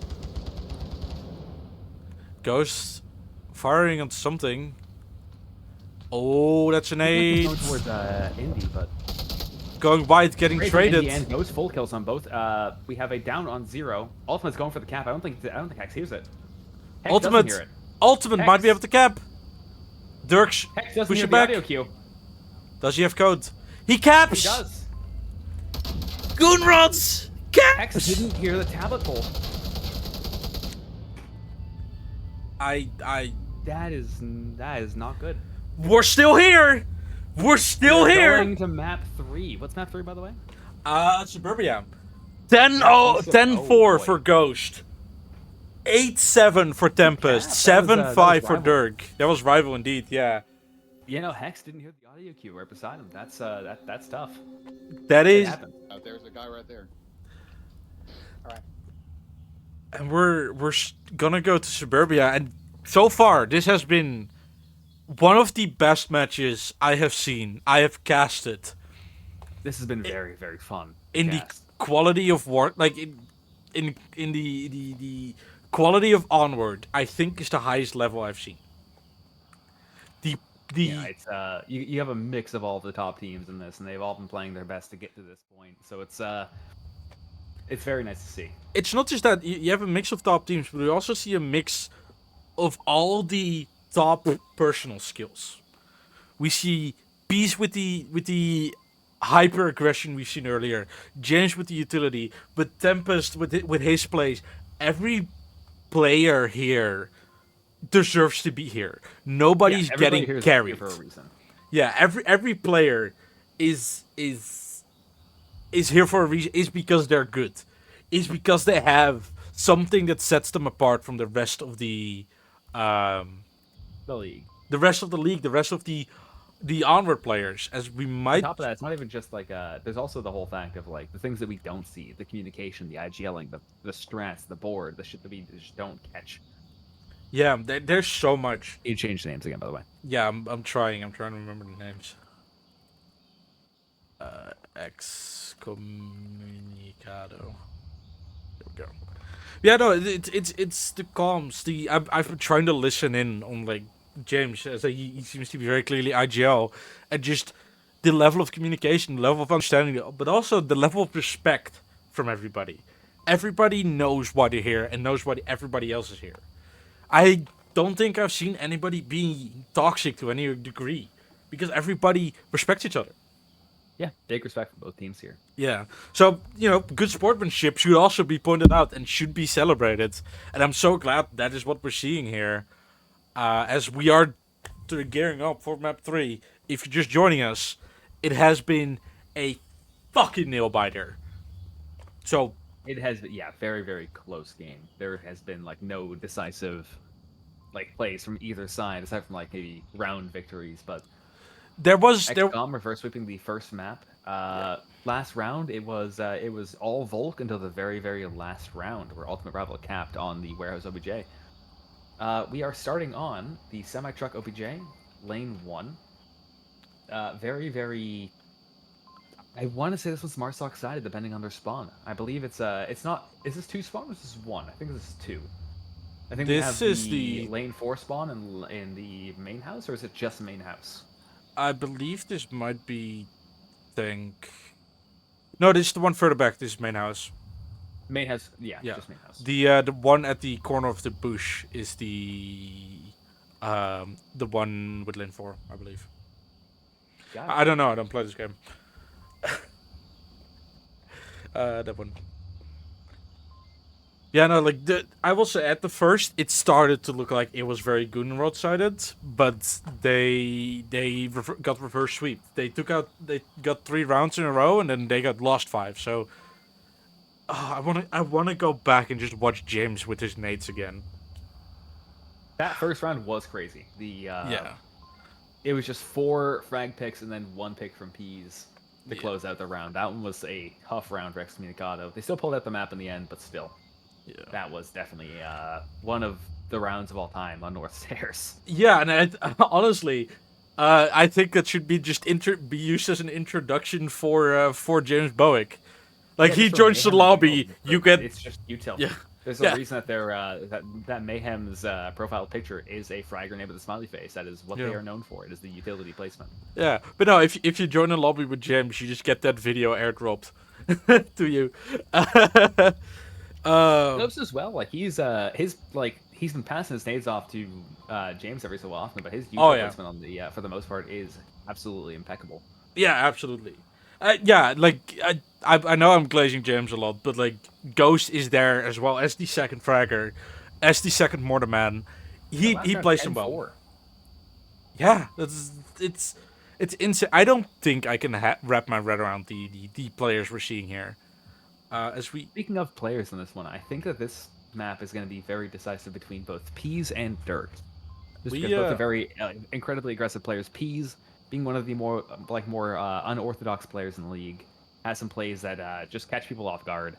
Ghost firing on something. Oh, that's an He's 8. going towards Indy, but Going wide, getting great traded. Indy and Ghost full kills on both. We have a down on Zero. Ultimate's going for the cap. I don't think Hex hears it. Hex Ultimate, doesn't hear it. Ultimate might be Hex. able to cap. Dirks, Hex doesn't push hear it the back. audio cue. Does he have code? He caps. He does. Goon rods. Hex Caps. didn't hear the tablet pull. That is not good. We're still here. We're still We're here. Going to map 3. What's map 3, by the way? Suburbia. 10-0, Also- 10-4 oh, boy. for Ghost. 8-7 for Tempest. That was, 7-5 for Rival. Dirk. That was rival indeed. Yeah. You know, Hex didn't hear the audio cue right beside him. That's tough. That It is. happened. There's a guy right there. And we're gonna go to Suburbia, and so far this has been one of the best matches I have seen. I have casted This has been very, very fun. in Cast. the quality of work, like in the quality of Onward. I think is the highest level I've seen. The Yeah, it's you have a mix of all the top teams in this, and they've all been playing their best to get to this point. So it's very nice to see. It's not just that you have a mix of top teams, but you also see a mix of all the top personal skills. We see Peace with the hyper aggression we've seen earlier, James with the utility, but Tempest with his plays. Every player here deserves to be here. Nobody's Yeah, everybody getting here is carried. here for a reason. Yeah, every player is here for a reason. Is because they're good. Is because they have something that sets them apart from the rest of the The league. the rest of the league, the rest of the Onward players. As we On might top of that, it's not even just like there's also the whole fact of like the things that we don't see, the communication, the IGLing, the strats, the board, the shit that we just don't catch. yeah, there's so much. You changed names again, by the way. Yeah, I'm trying to remember the names. Excommunicado. There we go. Yeah, no, it's the comms. I've been trying to listen in on like James, as he seems to be very clearly IGL, and just the level of communication, the level of understanding, but also the level of respect from everybody. Everybody knows why they're here and knows why everybody else is here. I don't think I've seen anybody being toxic to any degree, because everybody respects each other. Yeah, big respect for both teams here. Yeah. So, good sportsmanship should also be pointed out and should be celebrated. And I'm so glad that is what we're seeing here. As we are gearing up for map 3. If you're just joining us, it has been a fucking nail-biter. So, It has been, yeah, very, very close game. There has been like no decisive plays from either side, aside from like maybe round victories, but there was... XCOM reverse sweeping the first map. Last round, it was all Volk until the very, very last round, where Ultimate Rival capped on the Warehouse OBJ. We are starting on the semi-truck OBJ, lane 1. Very, very... I want to say this was Marsoc sided, depending on their spawn. I believe it's not. Is this 2 spawn or is this 1? I think this is 2. I think we This have is the the- lane 4 spawn in the main house, or is it just main house? I believe this might be. No, this is the one further back. This is main house. Main house, yeah, Yeah. just main house. The one at the corner of the bush is the one with lane 4, I believe. Got I don't know. I don't play this game. That one. Yeah, no, like I will say at the first it started to look like it was very Goon road sided, but they got reverse sweep. They got 3 rounds in a row and then they got lost 5. So I wanna go back and just watch James with his nades again. That first round was crazy. Yeah. It was just 4 frag picks and then 1 pick from Peas to Yeah. close out the round. That one was a tough round for Excommunicado. They still pulled out the map in the end, but still. Yeah. That was definitely one of the rounds of all time on North Stairs. Yeah, and honestly, I think that should be just be used as an introduction for James Bowick. Like Yeah, he just for joins the Mayhem lobby, Guild, you get it's just util. Yeah. There's Yeah. a reason that they're that Mayhem's profile picture is a frag grenade with a smiley face. That is what they Yeah. are known for. It is the utility placement. yeah. But no, if you join a lobby with James, you just get that video airdropped to you. Notice as well, like he's been passing his nades off to James every so often, but his util yeah. placement on the for the most part is absolutely impeccable. Yeah, absolutely. Yeah, like I know I'm glazing James a lot, but like Ghost is there as well as the second fragger, as the second mortar man. He Last round, plays him well. 10-4. Yeah, it's insane. I don't think I can wrap my head around the players we're seeing here. As we Speaking of players in this one, I think that this map is going to be very decisive between both Peas and Dirk. Just We, because both uh, are very incredibly aggressive players. Peas, being one of the more unorthodox players in the league, has some plays that just catch people off guard.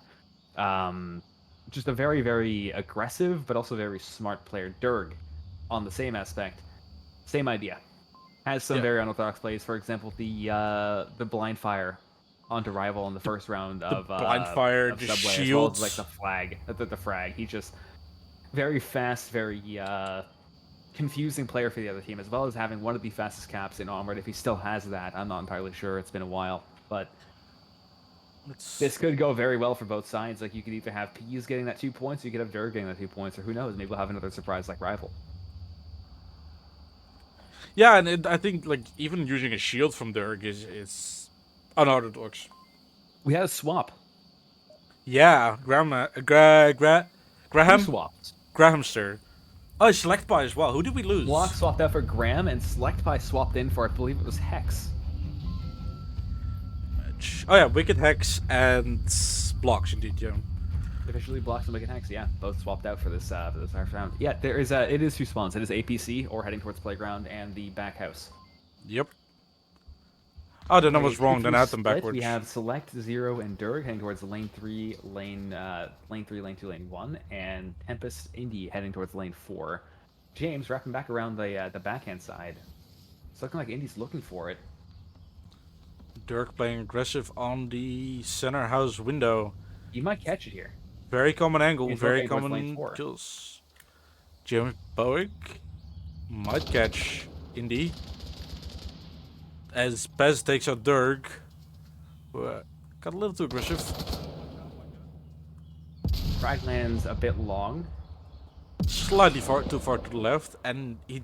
Just a very, very aggressive, but also very smart player. Dirk, on the same aspect, same idea. Has some Yeah. very unorthodox plays. For example, the blind fire onto rival in the first round of blind fire, of the Subway, as well as, shields. like the frag. He's just very fast, very confusing player for the other team, as well as having one of the fastest caps in Onward. If he still has that, I'm not entirely sure. It's been a while, but this could go very well for both sides. Like you could either have Peas getting that 2 points, or you could have Dirk getting that 2 points, or who knows, maybe we'll have another surprise like rival. Yeah, and I think like even using a shield from Dirk is unorthodox. We had a swap. Yeah, Graham, Who swapped? Grahamster. Oh, select by as well. Who did we lose? Block swapped out for Graham, and Select Pie swapped in for, I believe it was Hex. Oh yeah, Wicked Hex and Blocks indeed, yeah. Officially Blocks and Wicked Hex, yeah, both swapped out for this first round. Yeah, there is it is 2 spawns. It is APC or heading towards Playground and the back house. Yep. Oh, then I was If wrong. you Then I had them split, backwards. We have Select, Zero, and Dirk heading towards lane 3, lane 3, lane 2, lane 1, and Tempest, Indy heading towards lane 4. James wrapping back around the backhand side. It's looking like Indy's looking for it. Dirk playing aggressive on the center house window. You might catch it here. Very common angle, He's very looking towards lane common 4. kills. James Bowick might catch Indy. As Pez takes out Dirk. Got a little too aggressive. Fragman's a bit long. Slightly too far to the left, and he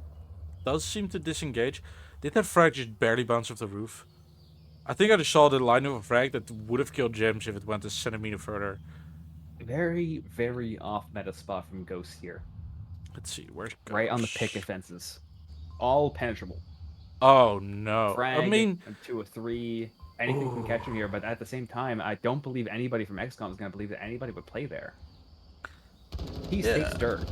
does seem to disengage. Did that frag just barely bounce off the roof? I think I just saw the line of a frag that would have killed James if it went a centimeter further. Very, very off meta spot from Ghost here. Let's see, where's Right on the Ghost? picket fences. All penetrable. Oh no! Frag, I mean, 2 or 3. Anything can catch him here, but at the same time, I don't believe anybody from XCOM is going to believe that anybody would play there. He takes Dirk.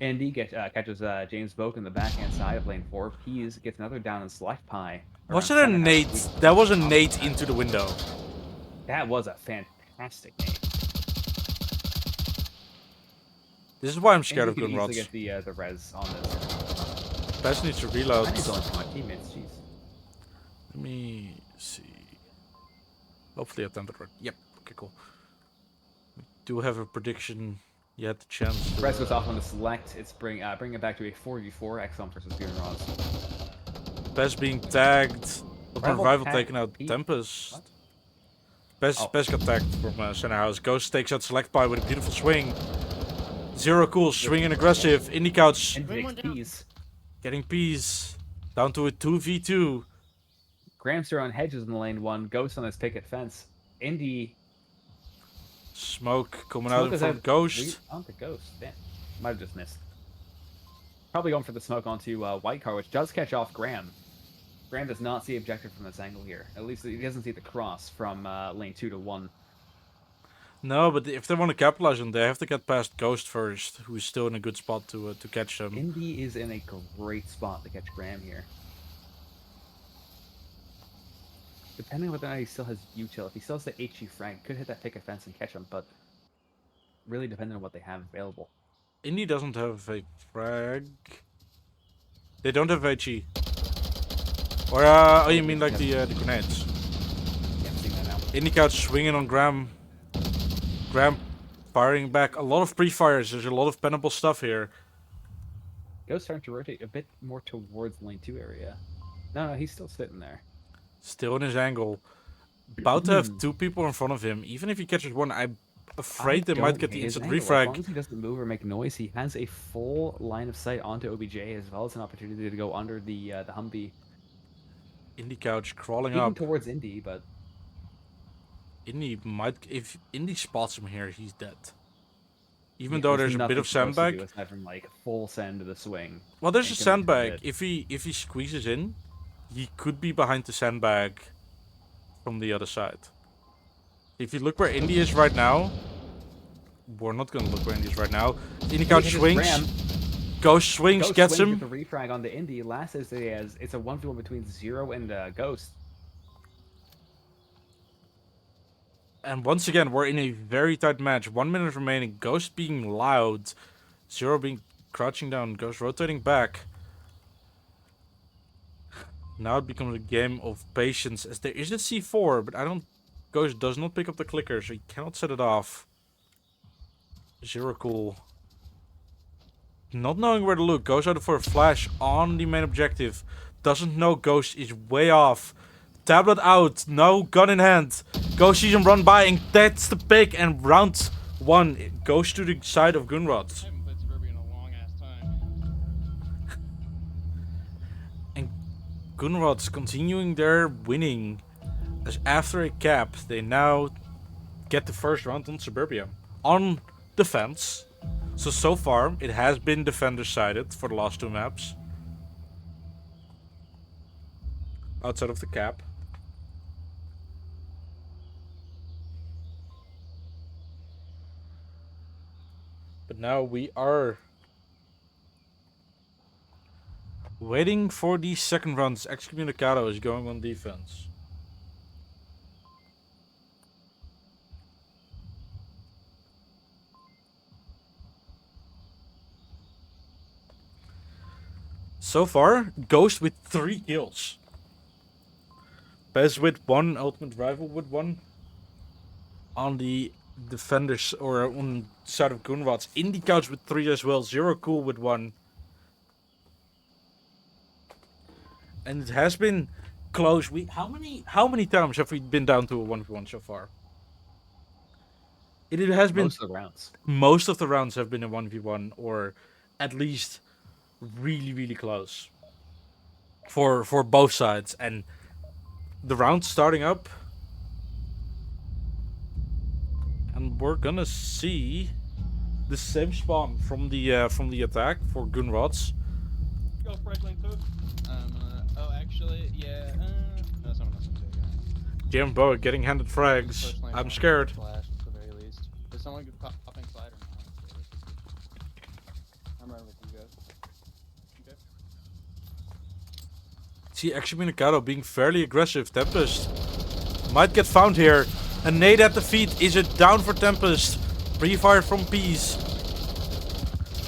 Andy catches James Boak in the backhand side of lane 4. Peas gets another down in Select Pie. was around it a center nade? house. That was a nade into the window. That was a fantastic nade. This is why I'm scared of Andy gun could rods. easily get the res on this. Best needs to reload. I need to launch my teammates, jeez. Let me see. Hopefully I timed it right. Yep. Okay, cool. We do have a prediction. You had the chance. To, Press goes off on the select. It's bring it back to a 4v4 XCOM versus Goon Rods. Best being tagged. Rival taking out Pete. Tempest. What? Best got tagged from center house. Ghost takes out select by with a beautiful swing. Zero cool, swinging aggressive. Indie Couch And takes keys. getting peas. Down to a 2v2. Gramster on hedges in the lane 1. Ghost on his picket fence. Indy. Smoke coming Smoke out in is front of Ghost. Onto Ghost. Damn. Might have just missed. Probably going for the smoke onto White Car, which does catch off Graham. Graham does not see objective from this angle here. At least he doesn't see the cross from lane 2 to 1. No, but if they want to capitalize on, they have to get past Ghost first, who's still in a good spot to catch them. Indy is in a great spot to catch Graham here. Depending on whether or not he still has util. If he still has the HE frag, could hit that picket fence and catch him, but really depending on what they have available. Indy doesn't have a frag. They don't have HE. Or, oh, you mean like the grenades? Yeah, I'm seeing that now. Indy Couch swinging on Graham. Graham firing back. A lot of pre-fires. There's a lot of penable stuff here. Ghost starting to rotate a bit more towards lane 2 area. No, he's still sitting there. Still in his angle. About to have two people in front of him. Even if he catches one, I'm afraid they might get the instant As long refrag. as he doesn't move or make noise, he has a full line of sight onto OBJ as well as an opportunity to go under the Humvee. Indy Couch crawling Even up. towards Indy, but Indy might, if Indy spots him here, he's dead. Even yeah, though there's a bit of nothing supposed to sandbag. do aside from like full send to the swing. Well, there's a And can sandbag. hit. If he squeezes in, he could be behind the sandbag from the other side. If you look where Indy is right now, we're not gonna look where Indy is right now. Indy Couch swings. Ghost swings, Ghost gets swings him. with the refrag on the Indy. Last is it's a 1v1 between Zero and Ghost. And once again, we're in a very tight match. 1 minute remaining. Ghost being loud. Zero being crouching down. Ghost rotating back. Now it becomes a game of patience. As there is a C4, but I don't... Ghost does not pick up the clicker, so he cannot set it off. Zero cool. Not knowing where to look. Goes out for a flash on the main objective. Doesn't know Ghost is way off. Tablet out. No gun in hand. Ghost sees him run by, and that's the pick. And round 1 it goes to the side of Gunrod. I haven't played Suburbia in a long ass time. And Gunrod's continuing their winning. As after a cap, they now get the first round on Suburbia. On defense. So far, it has been defender-sided for the last 2 maps. Outside of the cap. But now we are waiting for the second rounds. Excommunicado is going on defense. So far, Ghost with 3 kills. Bez with 1, Ultimate Rival with 1. On the defenders, or on the side of Gunrods. Indie Couch with 3 as well. Zero Cool with 1. And it has been close. How many times have we been down to a 1v1 so far? It has been Most of the rounds. Most of the rounds have been a 1v1, or at least really close for both sides. And the round's starting up, and we're gonna see the same spawn from the attack for Gunrods. Go break lane 2. Oh, actually, yeah. No, someone else can do it. Jim Boa getting handed frags. First lane I'm one, scared. Flash, at the very least. Is someone popping slide or not? I'm running with you guys. Okay. See Excommunicado being fairly aggressive. Tempest might get found here. A nade at the feet. Is it down for Tempest? Pre-fire from Peace.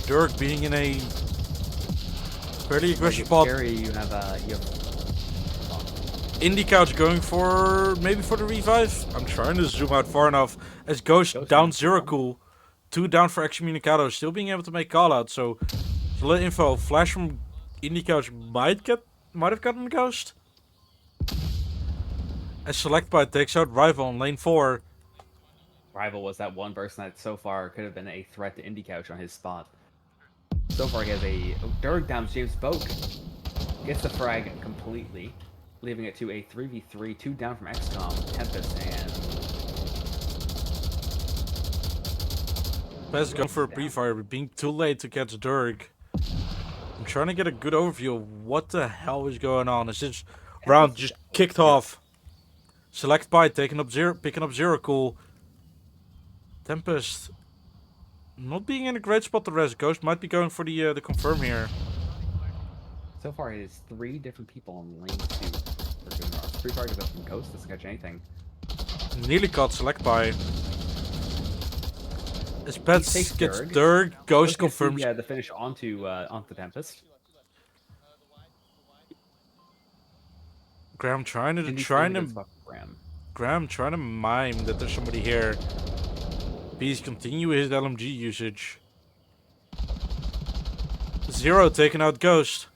Dirk being in a fairly aggressive spot. Scary, you have Indie Couch going for maybe for the revive. I'm trying to zoom out far enough as Ghost down Zero Cool, 2 down for Excommunicado, still being able to make call out. So a little info. Flash from Indie Couch might have gotten Ghost. As Select By takes out Rival on lane 4. Rival was that one person that so far could have been a threat to Indie Couch on his spot. So far he has a Dirk down James Boak. Gets the frag completely, leaving it to a 3v3, 2 down from XCOM, Tempest, and... Pez going for a pre-fire, but being too late to catch Dirk. I'm trying to get a good overview of what the hell is going on. As this round just kicked off. Select By picking up Zero Cool. Tempest not being in a great spot to rest. Ghost might be going for the confirm here. So far it is 3 different people on lane 2 for Goon. Free fire goes up from Ghost, doesn't catch anything. Nearly caught Select By. As Pets takes gets Dirk. Dirk, Ghost confirms. Yeah, the finish onto Tempest. Graham trying to mime that there's somebody here. Please continue his LMG usage. Zero taking out Ghost.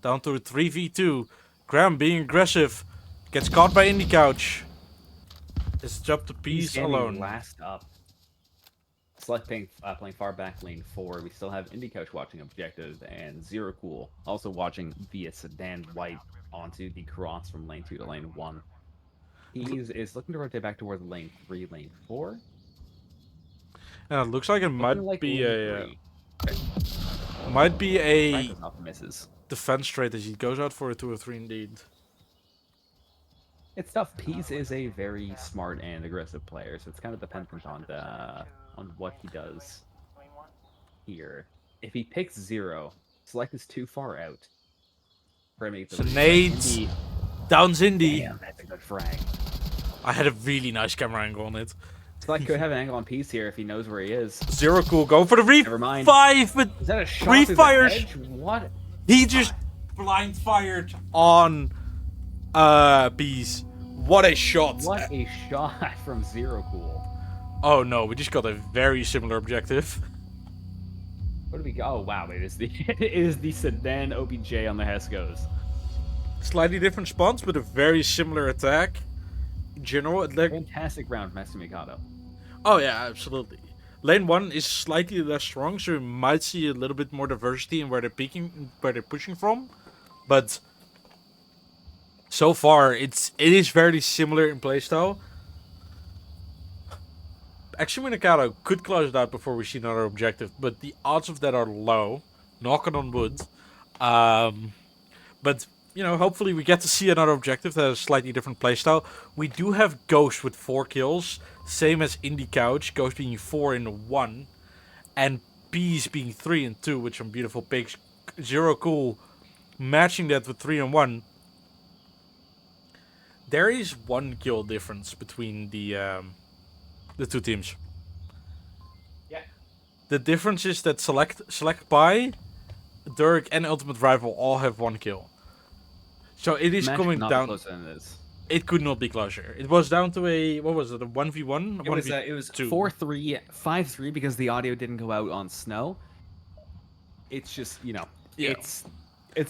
Down to a 3v2. Graham being aggressive. Gets caught by Indie Couch. It's up to Peace alone. Last up. Select playing far back lane 4. We still have Indie Couch watching objective, and Zero Cool also watching via Sedan White onto the cross from lane 2 to lane 1. He is looking to rotate back towards lane 3, lane 4. And it looks like it might Like be lane a misses. defense trade as he goes out for a 2 or 3 indeed. It's tough. Peas is a very smart and aggressive player, so it's kind of dependent on what he does here. If he picks Zero, Select is too far out. For him to get the Nades downs Indie. Damn, that's a good frag. I had a really nice camera angle on it. Select could have an angle on Peas here if he knows where he is. Zero Cool going for the Never mind. revive, but Is that a shot through the refires. edge? What? He just blind fired on Bees. What a shot. What a shot from Zero Cool. Oh no, we just got a very similar objective. What do we go? Oh wow, it is the it is the Sedan OBJ on the Heskos. Slightly different spots, but a very similar attack. In general, Fantastic round from Excommunicado. oh yeah, absolutely. Lane 1 is slightly less strong, so you might see a little bit more diversity in where they're pushing from. But so far, it is very similar in playstyle. Excommunicado could close it out before we see another objective, but the odds of that are low. Knocking on wood. But you know, hopefully we get to see another objective that has a slightly different playstyle. We do have Ghost with 4 kills, same as Indie Couch, Ghost being 4 in 1, and Peas being 3 in 2 with some beautiful picks. Zero Cool matching that with 3 in 1. There is 1 kill difference between the 2 teams. Yeah. The difference is that Select By, Dirk, and Ultimate Rival all have 1 kill. So it is coming down. It could not be closer. It was down to a, what was it, a 1v1? It was 4-3, 5-3 because the audio didn't go out on snow. It's just, you know, Yeah. it's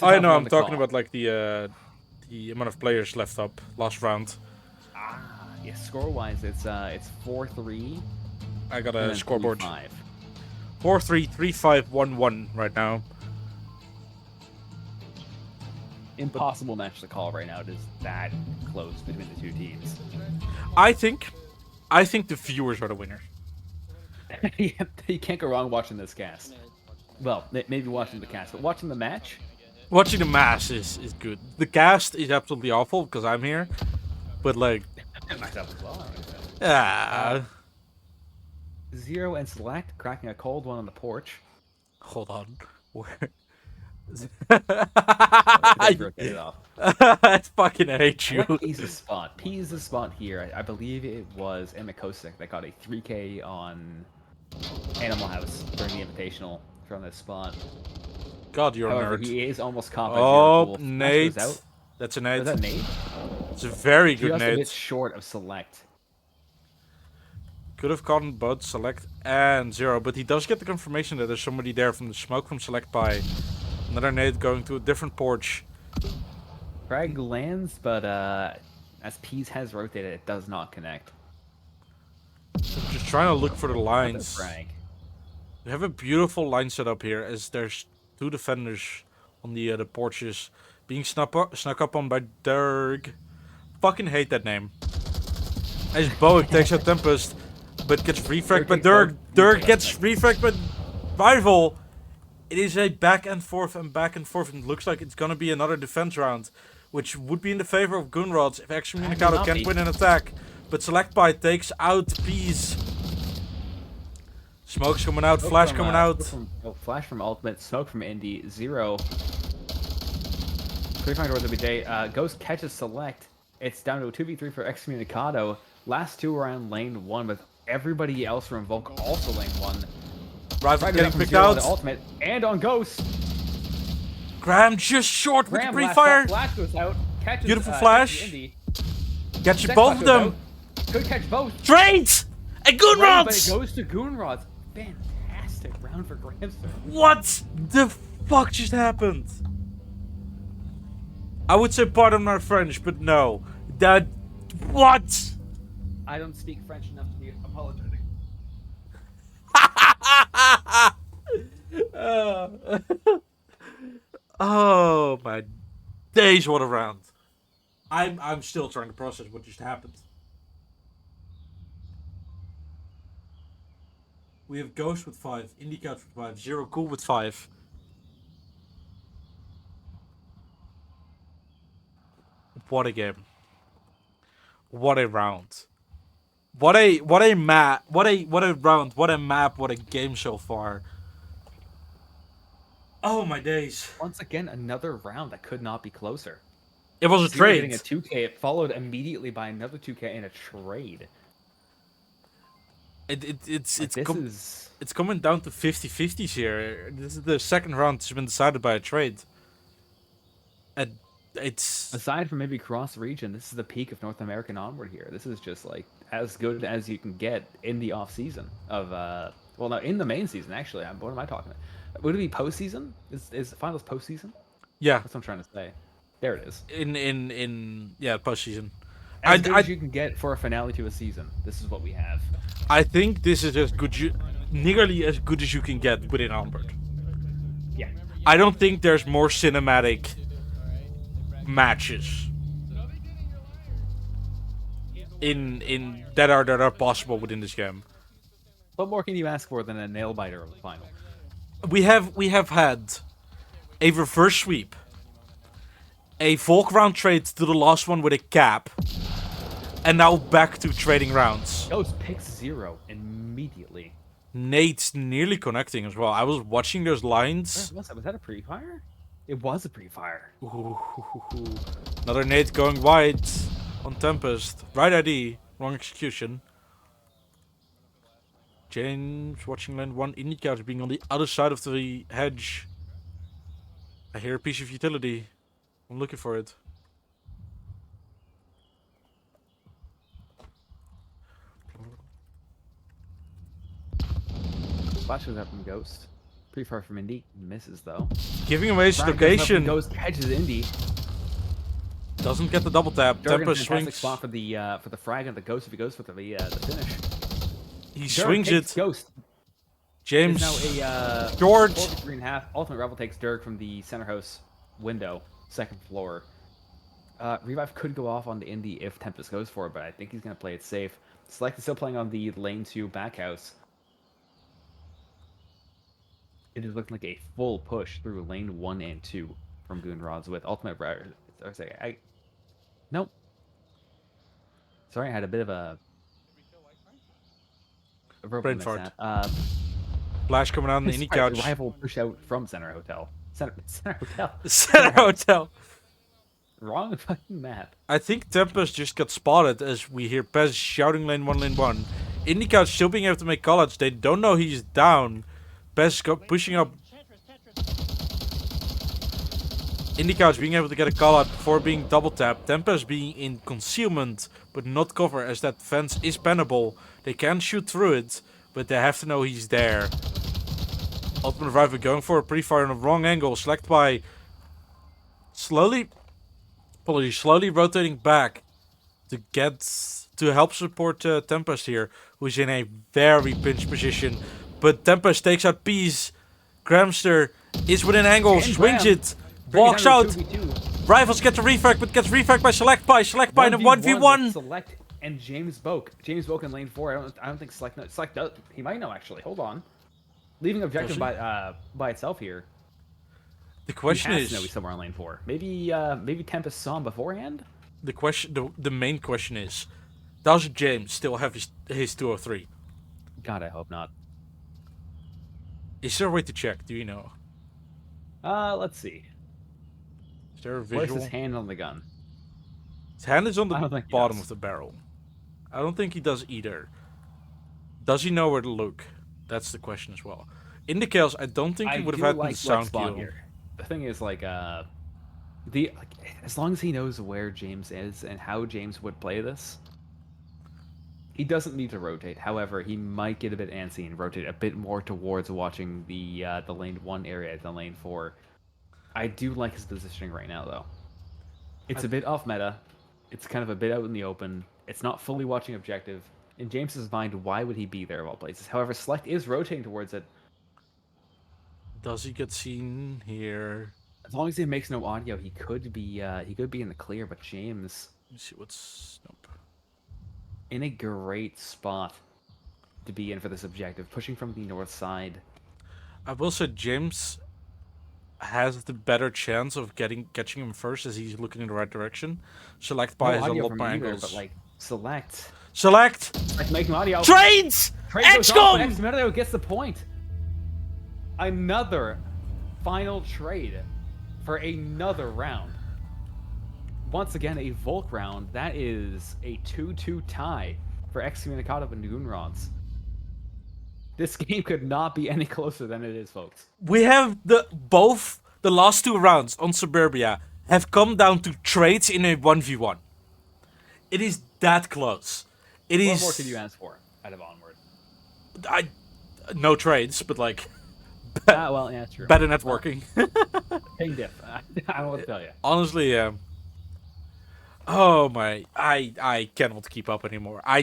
I know, I'm talking about like the amount of players left up last round. Yeah, score-wise, it's 4-3. I got and a then scoreboard. 3-5. 4-3, 3-5, 1-1 right now. Impossible match to call right now. It is that close between the 2 teams. I think the viewers are the winners. Yeah, you can't go wrong watching this cast. Well, maybe watching the cast, but watching the match. Watching the mass is good. The cast is absolutely awful because I'm here, but like, Myself as well. yeah. Zero and Select cracking a cold one on the porch. Hold on, where? Rotate it off. I fucking hate you. Peas' spot. Peas' spot here. I believe it was Emmett Kosick that got a 3K on Animal House during the Invitational from this spot. God, you're However, a nerd. he is almost caught by Oh, Zero Cool. Nate. Out. That's a Nate. Was that Nate? It's a very good Just a bit nade. short of select. Could have gotten both select and zero, but he does get the confirmation that there's somebody there from the smoke from select by. Another nade going to a different porch. Frag lands, but as Peas has rotated, it does not connect. Just trying to look for the Another lines. frag. We have a beautiful line set up here as there's two defenders on the porches being snuck up on by Dirk. Fucking hate that name. As Boeing takes out Tempest, but gets refragged by Dirk. Dirk gets refragged by Rival. It is a back and forth and back and forth, and it looks like it's gonna be another defense round, which would be in the favor of Goon Rods if Excommunicado can't win an attack. But Select By takes out Peas. Smoke's coming out, Flash coming out. Flash from Ultimate, Smoke from Indy, Zero. Clear find towards OBJ. Ghost catches Select. It's down to a 2v3 for Excommunicado. Last two are on lane 1, with everybody else from Invoke also lane 1. Rival getting picked Zero on out. the Ultimate and on Ghost. Graham just short with the Graham pre-fire. Flash goes out. Catches, Beautiful catches flash. Indy. Gets you Second both of flash goes them. out. Could catch both. Trade! And Goon Right, but it Rods! goes to Goon Rods. Fantastic round for Grahamster. What the fuck just happened? I would say pardon my French, but no. That... What? I don't speak French enough to be apologetic. Oh my days, what a round. I'm still trying to process what just happened. We have Ghost with 5, Indicat with 5, Zero Cool with 5. What a game. What a round. What a map. What a round. What a map. What a game so far. Oh my days. Once again, another round that could not be closer. It was a Zero trade. Getting a 2K, it followed immediately by another 2K in a trade. It's coming down to 50-50s here. This is the second round that's been decided by a trade. And it's Aside from maybe cross region, this is the peak of North American Onward here. This is just like as good as you can get in the off season of well, no, in the main season actually. What am I talking about? Would it be postseason? Is finals postseason? yeah, That's what I'm trying to say. There it is. in postseason. As good as you can get for a finale to a season. This is what we have. I think this is as good, nearly as good as you can get within Onward. Yeah. I don't think there's more cinematic matches in that are possible within this game. What more can you ask for than a nail biter of the final? We have had a reverse sweep, a Volk round trade to the last one with a cap, and now back to trading rounds. Ghost picks Zero immediately. Nate's nearly connecting as well. I was watching those lines. Was that a pre-fire? It was a pre-fire. Ooh. Another Nate going wide on Tempest. Right ID, wrong execution. James watching lane 1. Indicator being on the other side of the hedge. I hear a piece of utility. I'm looking for it. Flash goes out from Ghost. Pretty far from Indy. Misses though. Giving away his Brian goes up from location. Ghost catches Indy. Doesn't get the double tap. Durgan, Tempest fantastic swings. spot for the frag and the Ghost if he goes for the finish. He Durgan swings takes it. Ghost. James. Is now a George. 4-3.5. Ultimate Rebel takes Dirk from the center house window, second floor. Revive could go off on the Indy if Tempest goes for it, but I think he's gonna play it safe. Select is still playing on the lane 2 back house. It is looking like a full push through lane 1 and 2 from Goon Rods with Ultimate Briar. Nope. Sorry, I had a bit of a verbal Brain mishap. Flash coming out on the Indy couch. Rival push out from Center Hotel. Center Hotel. Center Hotel. Wrong fucking map. I think Tempest just got spotted as we hear Pez shouting lane 1, lane 1. Indy couch still being able to make call-outs. They don't know he's down. Pez pushing up. Indica's being able to get a call out before being double tapped. Tempest being in concealment, but not cover, as that fence is bannable. They can shoot through it, but they have to know he's there. Ultimate Rival going for a pre-fire on the wrong angle. Select by slowly rotating back to help support Tempest here, who's in a very pinched position. But Tempest takes out Peace. Gramster is within angle, swings it, walks out. Rivals get the refrag, but gets refragged by Select by in a 1v1. Select and James Boak. James Boak in lane 4. I don't think Select knows. Select does. He might know, actually. Hold on. Leaving objective by itself here. The question he is, has to know he's somewhere on lane 4. Maybe Tempest saw him beforehand. the main question is, does James still have his 203? God, I hope not. Is there a way to check? Do you know? Let's see. Is there a Where's visual? his hand on the gun? His hand is on I the don't think he bottom does. of the barrel. I don't think he does either. Does he know where to look? That's the question as well. In the kills, I don't think he would have had the sound Flex kill. here. The thing is, as long as he knows where James is and how James would play this, he doesn't need to rotate. However, he might get a bit antsy and rotate a bit more towards watching the lane 1 area than lane 4. I do like his positioning right now, though. It's a bit off meta. It's kind of a bit out in the open. It's not fully watching objective. In James's mind, why would he be there of all places? However, Select is rotating towards it. Does he get seen here? As long as he makes no audio, he could be in the clear. But James, Let me see what's. Nope. in a great spot to be in for this objective, pushing from the north side. I will say James has the better chance of catching him first, as he's looking in the right direction. Select by has a audio lot from more either, angles. but like Select, Select make no audio. trades. Trade goes off, but XCOM. Excommunicado gets the point. Another final trade for another round. Once again, a Volk round. That is a 2-2 tie for Excommunicado and Goon rods. This game could not be any closer than it is, folks. We have both the last 2 rounds on Suburbia have come down to trades in a 1v1. It is that close. It is. What more could you ask for out of Onward? No trades, but like Well, yeah, true. better networking. Ping diff. I don't know what to tell you. Honestly, oh my, I cannot keep up anymore. I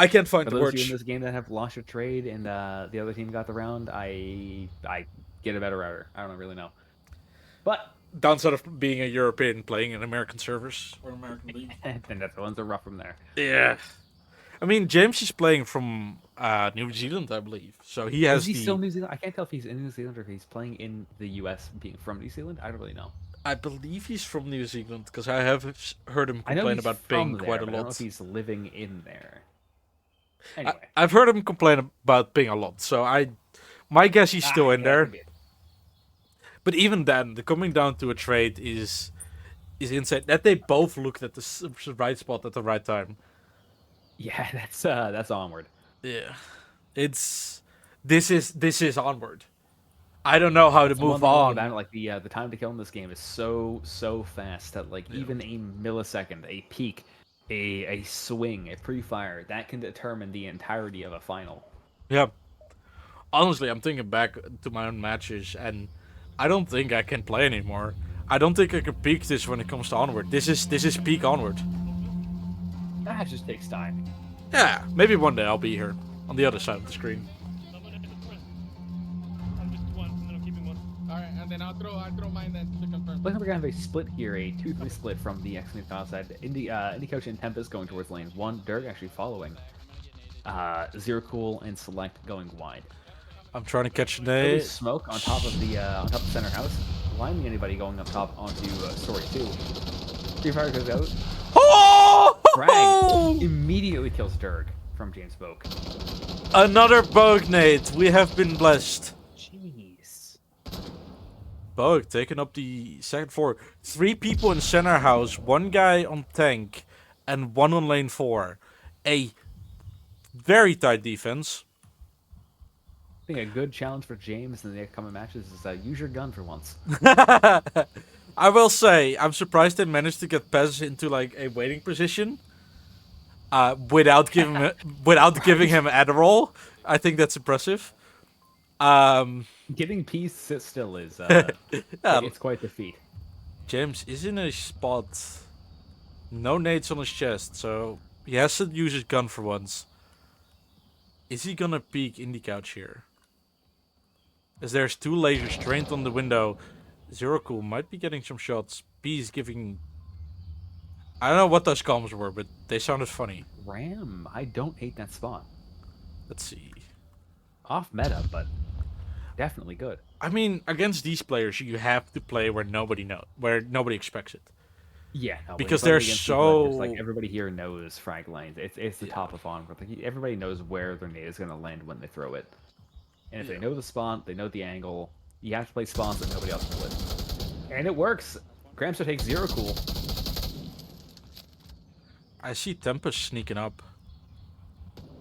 can't find For the those of you words. in this game that have lost your trade and the other team got the round, I get a better router. I don't really know. But Downside of being a European playing in American servers or American league. and that's the ones that are rough from there. Yeah. I mean, James is playing from New Zealand, I believe. So he has Is he the. still New Zealand? I can't tell if he's in New Zealand or if he's playing in the US being from New Zealand. I don't really know. I believe he's from New Zealand because I have heard him I know complain he's about from ping there, quite a but I don't know lot. if he's living in there. Anyway. I've heard him complain about ping a lot, so my guess he's still in yeah, there. could be. But even then, the coming down to a trade is insane. That they both looked at the right spot at the right time. Yeah, that's Onward. Yeah, this is Onward. I don't know how to That's one move thing I love on. about it, like the time to kill in this game is so fast that like even a millisecond, a peak, a swing, a pre-fire that can determine the entirety of a final. Yeah. Honestly, I'm thinking back to my own matches, and I don't think I can play anymore. I don't think I can peak this when it comes to Onward. This is peak Onward. That just takes time. Yeah, maybe one day I'll be here on the other side of the screen. Nominated press. I'm just one, and then I'm keeping one. Alright, and then I'll throw mine then to confirm. Looks like we're gonna have a split here, a 2-3 split from the Excommunicado side. Indie Coach and Tempest going towards lane 1. Dirk actually following. Zero Cool and Select going wide. I'm trying to catch Really an smoke on top of the center house, blinding anybody going up top onto story 2. Free fire goes out. Oh! Frag immediately kills Dirk from James Boak. Another Bognate. We have been blessed. Jeez. Bog taking up the second floor. 3 people in center house, 1 guy on tank, and 1 on lane 4. A very tight defense. think a good challenge for James in the upcoming matches is use your gun for once. I will say, I'm surprised they managed to get Pez into like a waiting position. Without giving him Adderall. I think that's impressive. Getting peace sit still is Yeah, it's quite the feat. James is in a spot. No nades on his chest, so he has to use his gun for once. Is he gonna peek indie couch here? As there's 2 lasers trained on the window. Zero Cool might be getting some shots. B is giving... I don't know what those comms were, but they sounded funny. Ram, I don't hate that spot. Let's see. Off meta, but definitely good. I mean, against these players, you have to play where nobody expects it. Yeah, no, Because when you're they're playing against people so... like everybody here knows frag lanes. It's the top of Onward. Like, everybody knows where their nade is going to land when they throw it. And if they know the spawn, they know the angle. You have to play spawns that nobody else will play. And it works. Gramster takes 0 cool. I see Tempest sneaking up.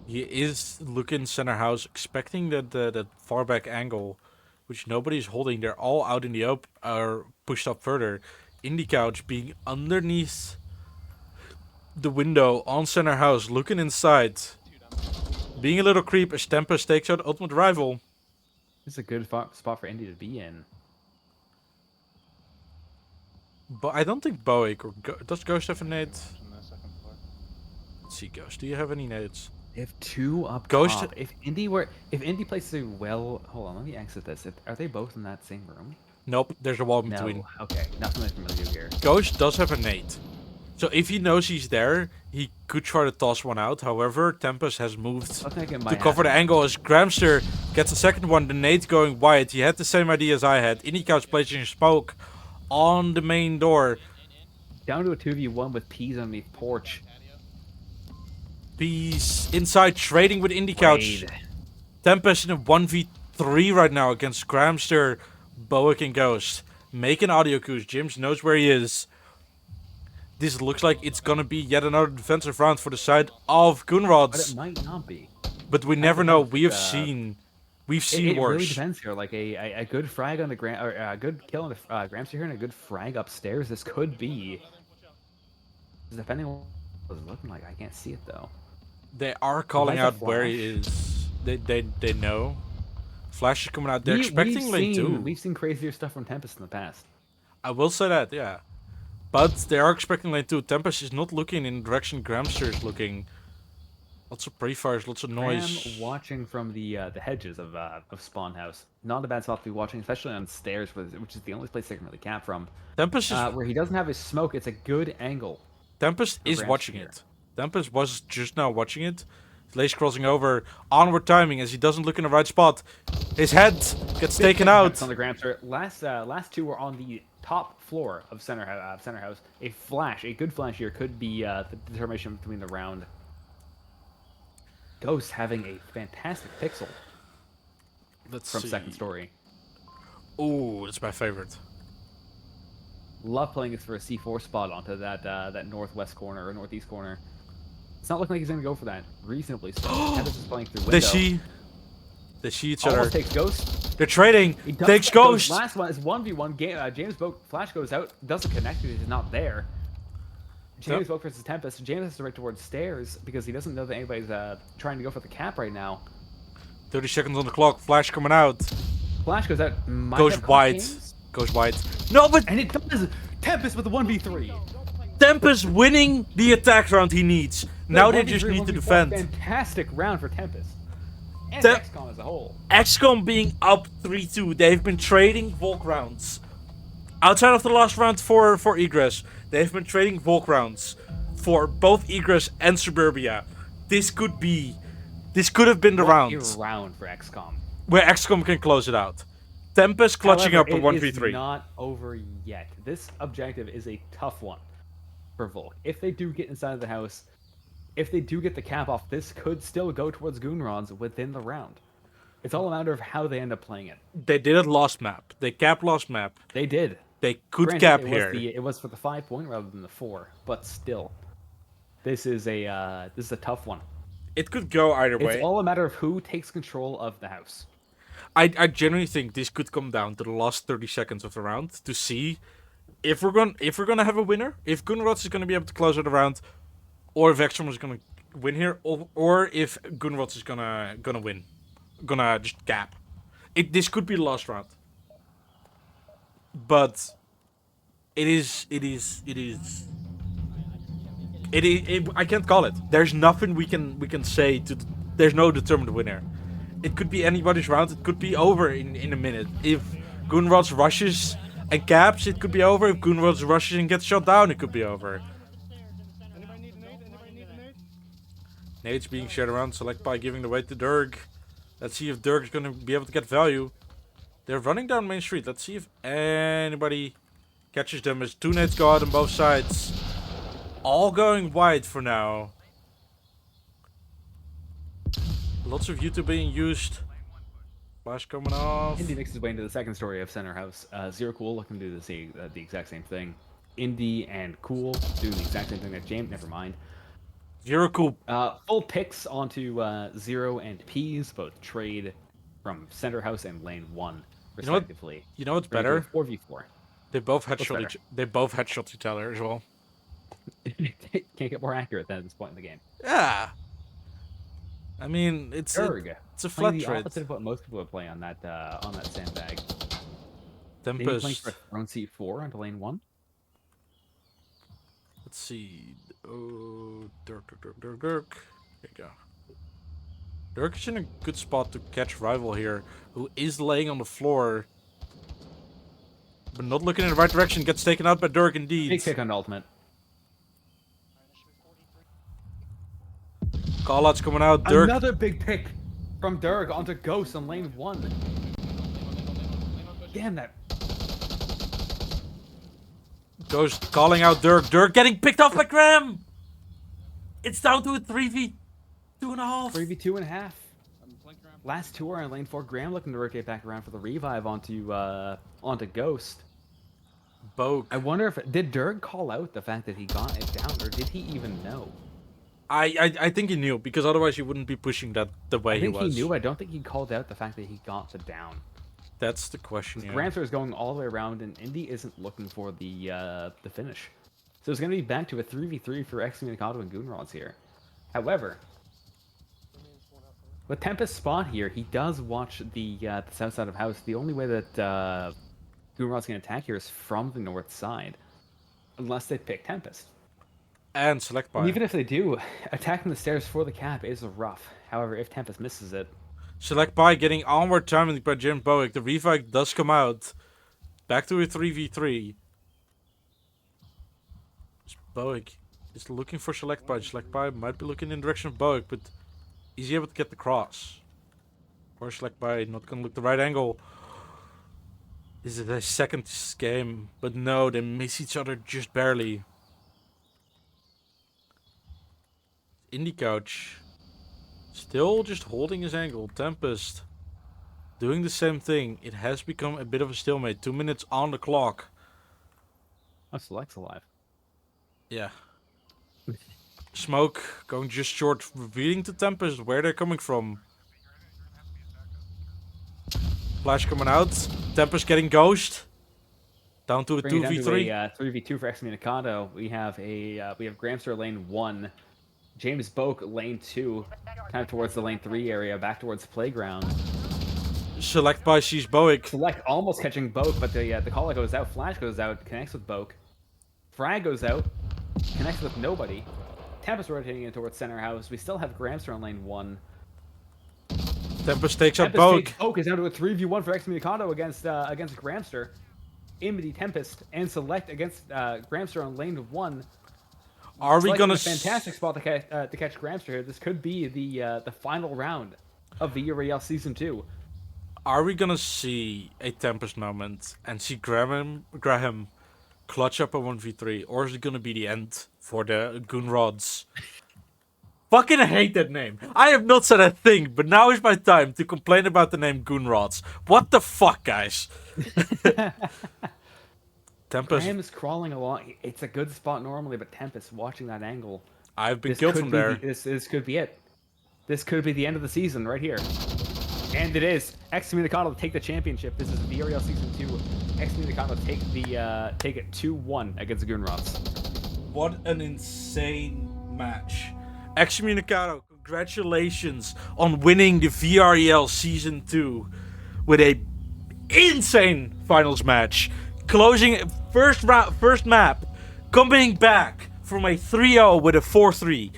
He is looking center house, expecting that far back angle, which nobody's holding. They're all out in the open, or pushed up further. Indie Couch being underneath the window on center house, looking inside. Being a little creep as Tempest takes out Ultimate Rival. This is a good spot for Indy to be in. But I don't think Bowick or does Ghost have a nade? On the second floor. Let's see, Ghost. Do you have any nades? They have 2 up Ghost- top. If Indy places a well, hold on, let me exit this. Are they both in that same room? Nope, there's a wall between. No. Okay, nothing I'm familiar with here. Ghost does have a nade. So if he knows he's there, he could try to toss one out. However, Tempest has moved I think it to might cover the happen. angle as Gramster gets the second one. The nade going wide. He had the same idea as I had. Indie Couch placing smoke on the main door. Down to a 2v1 with peas underneath porch. He's inside trading with Indie Couch. Raid. Tempest in a 1v3 right now against Gramster, Bowick, and Ghost. Making audio cues. Jims knows where he is. This looks like it's gonna be yet another defensive round for the side of But it Goonrods. might not be. But we never know. think, We have seen It worse. really depends here. Like a good frag on the or a good kill on the Gramster here and a good frag upstairs. This could be. Depending on what it's looking like, I can't see it though. They are calling Like a out where he flash. is. They know. Flash is coming out. They're expecting lane 2. We've seen crazier stuff from Tempest in the past. I will say that, yeah. But they are expecting lane 2. Tempest is not looking in the direction Gramster is looking. Lots of pre-fires, lots of noise. Ram watching from the hedges of Spawn House. Not a bad spot to be watching, especially on stairs, which is the only place they can really cap from. Tempest is Where he doesn't have his smoke, it's a good angle. Tempest is Gramster watching here. it. Tempest was just now watching it. Lace crossing over. Onward timing as he doesn't look in the right spot. His head gets taken out. On the Gramster. Last 2 were on the top floor of center house. A flash, a good flash here, could be the determination between the round. Ghost having a fantastic pixel Let's from see. second story. Ooh, that's my favorite. Love playing this for a C4 spot onto that northwest corner or northeast corner. It's not looking like he's going to go for that reasonably so. Tempest is playing through window. They see each Almost other. takes Ghost. They're trading. He does Takes that. Ghost. Last one is 1v1. James Boak flash goes out. Doesn't connect because he's not there. James Boak versus Tempest. James has to direct towards stairs because he doesn't know that anybody's trying to go for the cap right now. 30 seconds on the clock. Flash coming out. Flash goes out. Might Goes have caught wide. James, Goes wide. No, but and it does. Tempest with the 1v3. Tempest winning the attack round he needs. Now they just 1v3, need to 1v4, defend. Fantastic round for Tempest. And Tem- XCOM as a whole. XCOM being up 3-2. They've been trading Volk rounds. Outside of the last round for Egress, they've been trading Volk rounds for both Egress and Suburbia. This could have been the What round a round for XCOM. where XCOM can close it out. Tempest clutching However, up a it is 1v3. not over yet. This objective is a tough one for Volk. If they do get inside of the house, if they do get the cap off, this could still go towards Goonrods within the round. It's all a matter of how they end up playing it. They did it last map. They capped last map. They did. They could Granted, cap it here. it was for the 5 point rather than the 4, but still, this is a tough one. It could go either way. It's all a matter of who takes control of the house. I genuinely think this could come down to the last 30 seconds of the round to see if we're gonna have a winner, if Gunrods is gonna be able to close out the round, or if Extreme is gonna win here, or if Gunrods is gonna win, gonna just gap. This could be the last round, but it is. I can't call it. There's nothing we can say to. There's no determined winner. It could be anybody's round. It could be over in a minute. If Gunrods rushes and caps, it could be over. If Gunrods rushes and gets shot down, it could be over. Anybody need a nade? Anybody need a nade? Nades being shared around. Select by giving the weight to Dirk. Let's see if Dirk is gonna be able to get value. They're running down Main Street. Let's see if anybody catches them. As 2 nades go out on both sides. All going wide for now. Lots of YouTube being used. Flash coming off. Indy makes his way into the second story of Center House. Zero Cool looking to do the exact same thing. Indy and Cool doing the exact same thing that James. Never mind. Zero Cool. Full picks onto Zero and Peas, both trade from Center House and Lane 1, respectively. You know what's better? 4v4. They both headshot each other as well. Can't get more accurate than at this point in the game. Yeah. I mean, it's a flat the trade. opposite of what most people would play on that sandbag. Maybe Tempest. playing for a throne C4 onto Lane 1. Let's see. Oh, Dirk. There you go. Dirk is in a good spot to catch Rival here, who is laying on the floor, but not looking in the right direction. Gets taken out by Dirk indeed. Big pick on ultimate. Callouts coming out. Dirk. Another big pick from Dirk onto Ghost on Lane 1. Damn that. Ghost calling out Dirk. Dirk getting picked off by Graham. It's down to a 3v2.5. 3v2.5. Last tour on Lane 4. Graham looking to rotate back around for the revive onto Ghost. Boke. I wonder if did Dirk call out the fact that he got it down, or did he even know? I think he knew, because otherwise he wouldn't be pushing that the way he was. I think he knew. I don't think he called out the fact that he got the down. That's the question. Yeah. Gramster is going all the way around, and Indy isn't looking for the finish. So it's going to be back to a 3v3 for Excommunicado and Goonrods here. However, with Tempest spot here, he does watch the south side of house. The only way that Goonrods can attack here is from the north side, unless they pick Tempest. And select by. Even if they do, attacking the stairs for the cap is rough. However, if Tempest misses it, select by getting onward timing by Jim Bowick. The revive does come out. Back to a 3v3. Bowick is looking for select by. Select by might be looking in the direction of Bowick, but is he able to get the cross? Or select by not gonna look the right angle. Is it a second game? But no, they miss each other just barely. Indie Couch still just holding his angle. Tempest doing the same thing. It has become a bit of a stalemate. 2 minutes on the clock. oh, Select's alive. Yeah. Smoke going just short, revealing to Tempest where they're coming from. Flash coming out. Tempest getting ghost. Down to a 2v3. 3v2 for Excommunicado. We have Gramster lane 1. James Boke lane 2, kind of towards the lane 3 area, back towards playground. Select by sees Bowick. Select almost catching Boke, but the call goes out. Flash goes out, connects with Boke. Frag goes out, connects with nobody. Tempest rotating in towards center house. We still have Gramster on lane 1. Tempest takes out Boke. Boke is down to a 3v1 for Excommunicado against Gramster. Indy Tempest and Select against Gramster on lane 1. Are we gonna? A fantastic spot to catch Gramster here. This could be the final round of VREL season 2. Are we gonna see a Tempest moment and see Graham clutch up a 1v3, or is it gonna be the end for the Goonrods? Fucking hate that name. I have not said a thing, but now is my time to complain about the name Goonrods. What the fuck, guys? Tempest. Graham is crawling along. It's a good spot normally, but Tempest watching that angle. I've been killed from there. This could be it. This could be the end of the season right here. And it is Excommunicado to take the championship. This is VREL Season 2. Excommunicado take it 2-1 against the Goonrods. What an insane match. Excommunicado, congratulations on winning the VREL Season 2 with a insane finals match. Closing first map, coming back from a 3-0 with a 4-3.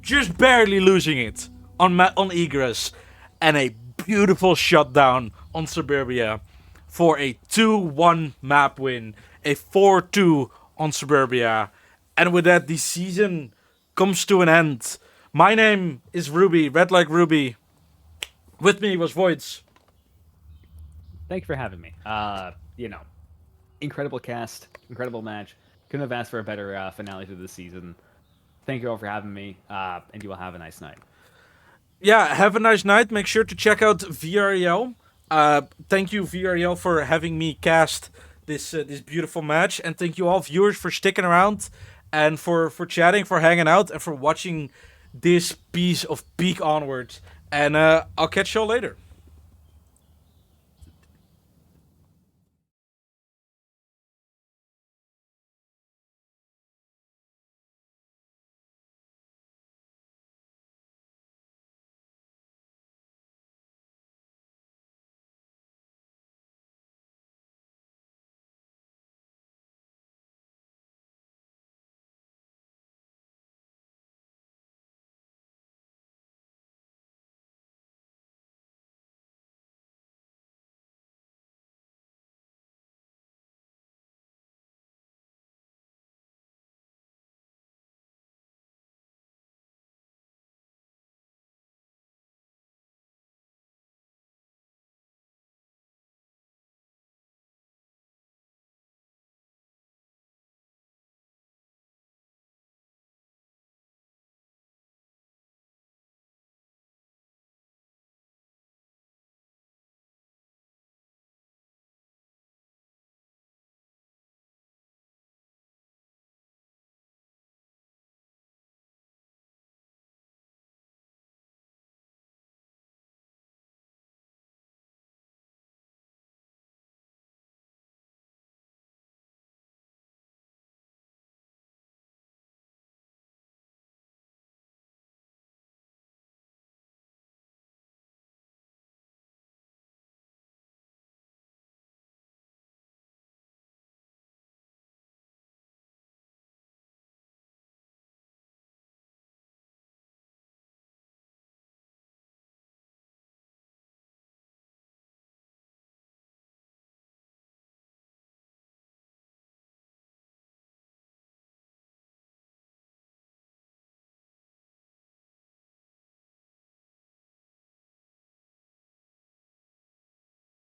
Just barely losing it on Egress. And a beautiful shutdown on Suburbia for a 2-1 map win. A 4-2 on Suburbia. And with that, the season comes to an end. My name is Ruby, Red Like Ruby. With me was Voids. Thank you for having me. Incredible cast, incredible match. Couldn't have asked for a better finale to the season. Thank you all for having me, and you will have a nice night. Yeah, have a nice night. Make sure to check out VREL. Thank you, VREL, for having me cast this beautiful match. And thank you all viewers for sticking around and for chatting, for hanging out, and for watching this piece of peak Onward. And I'll catch y'all later.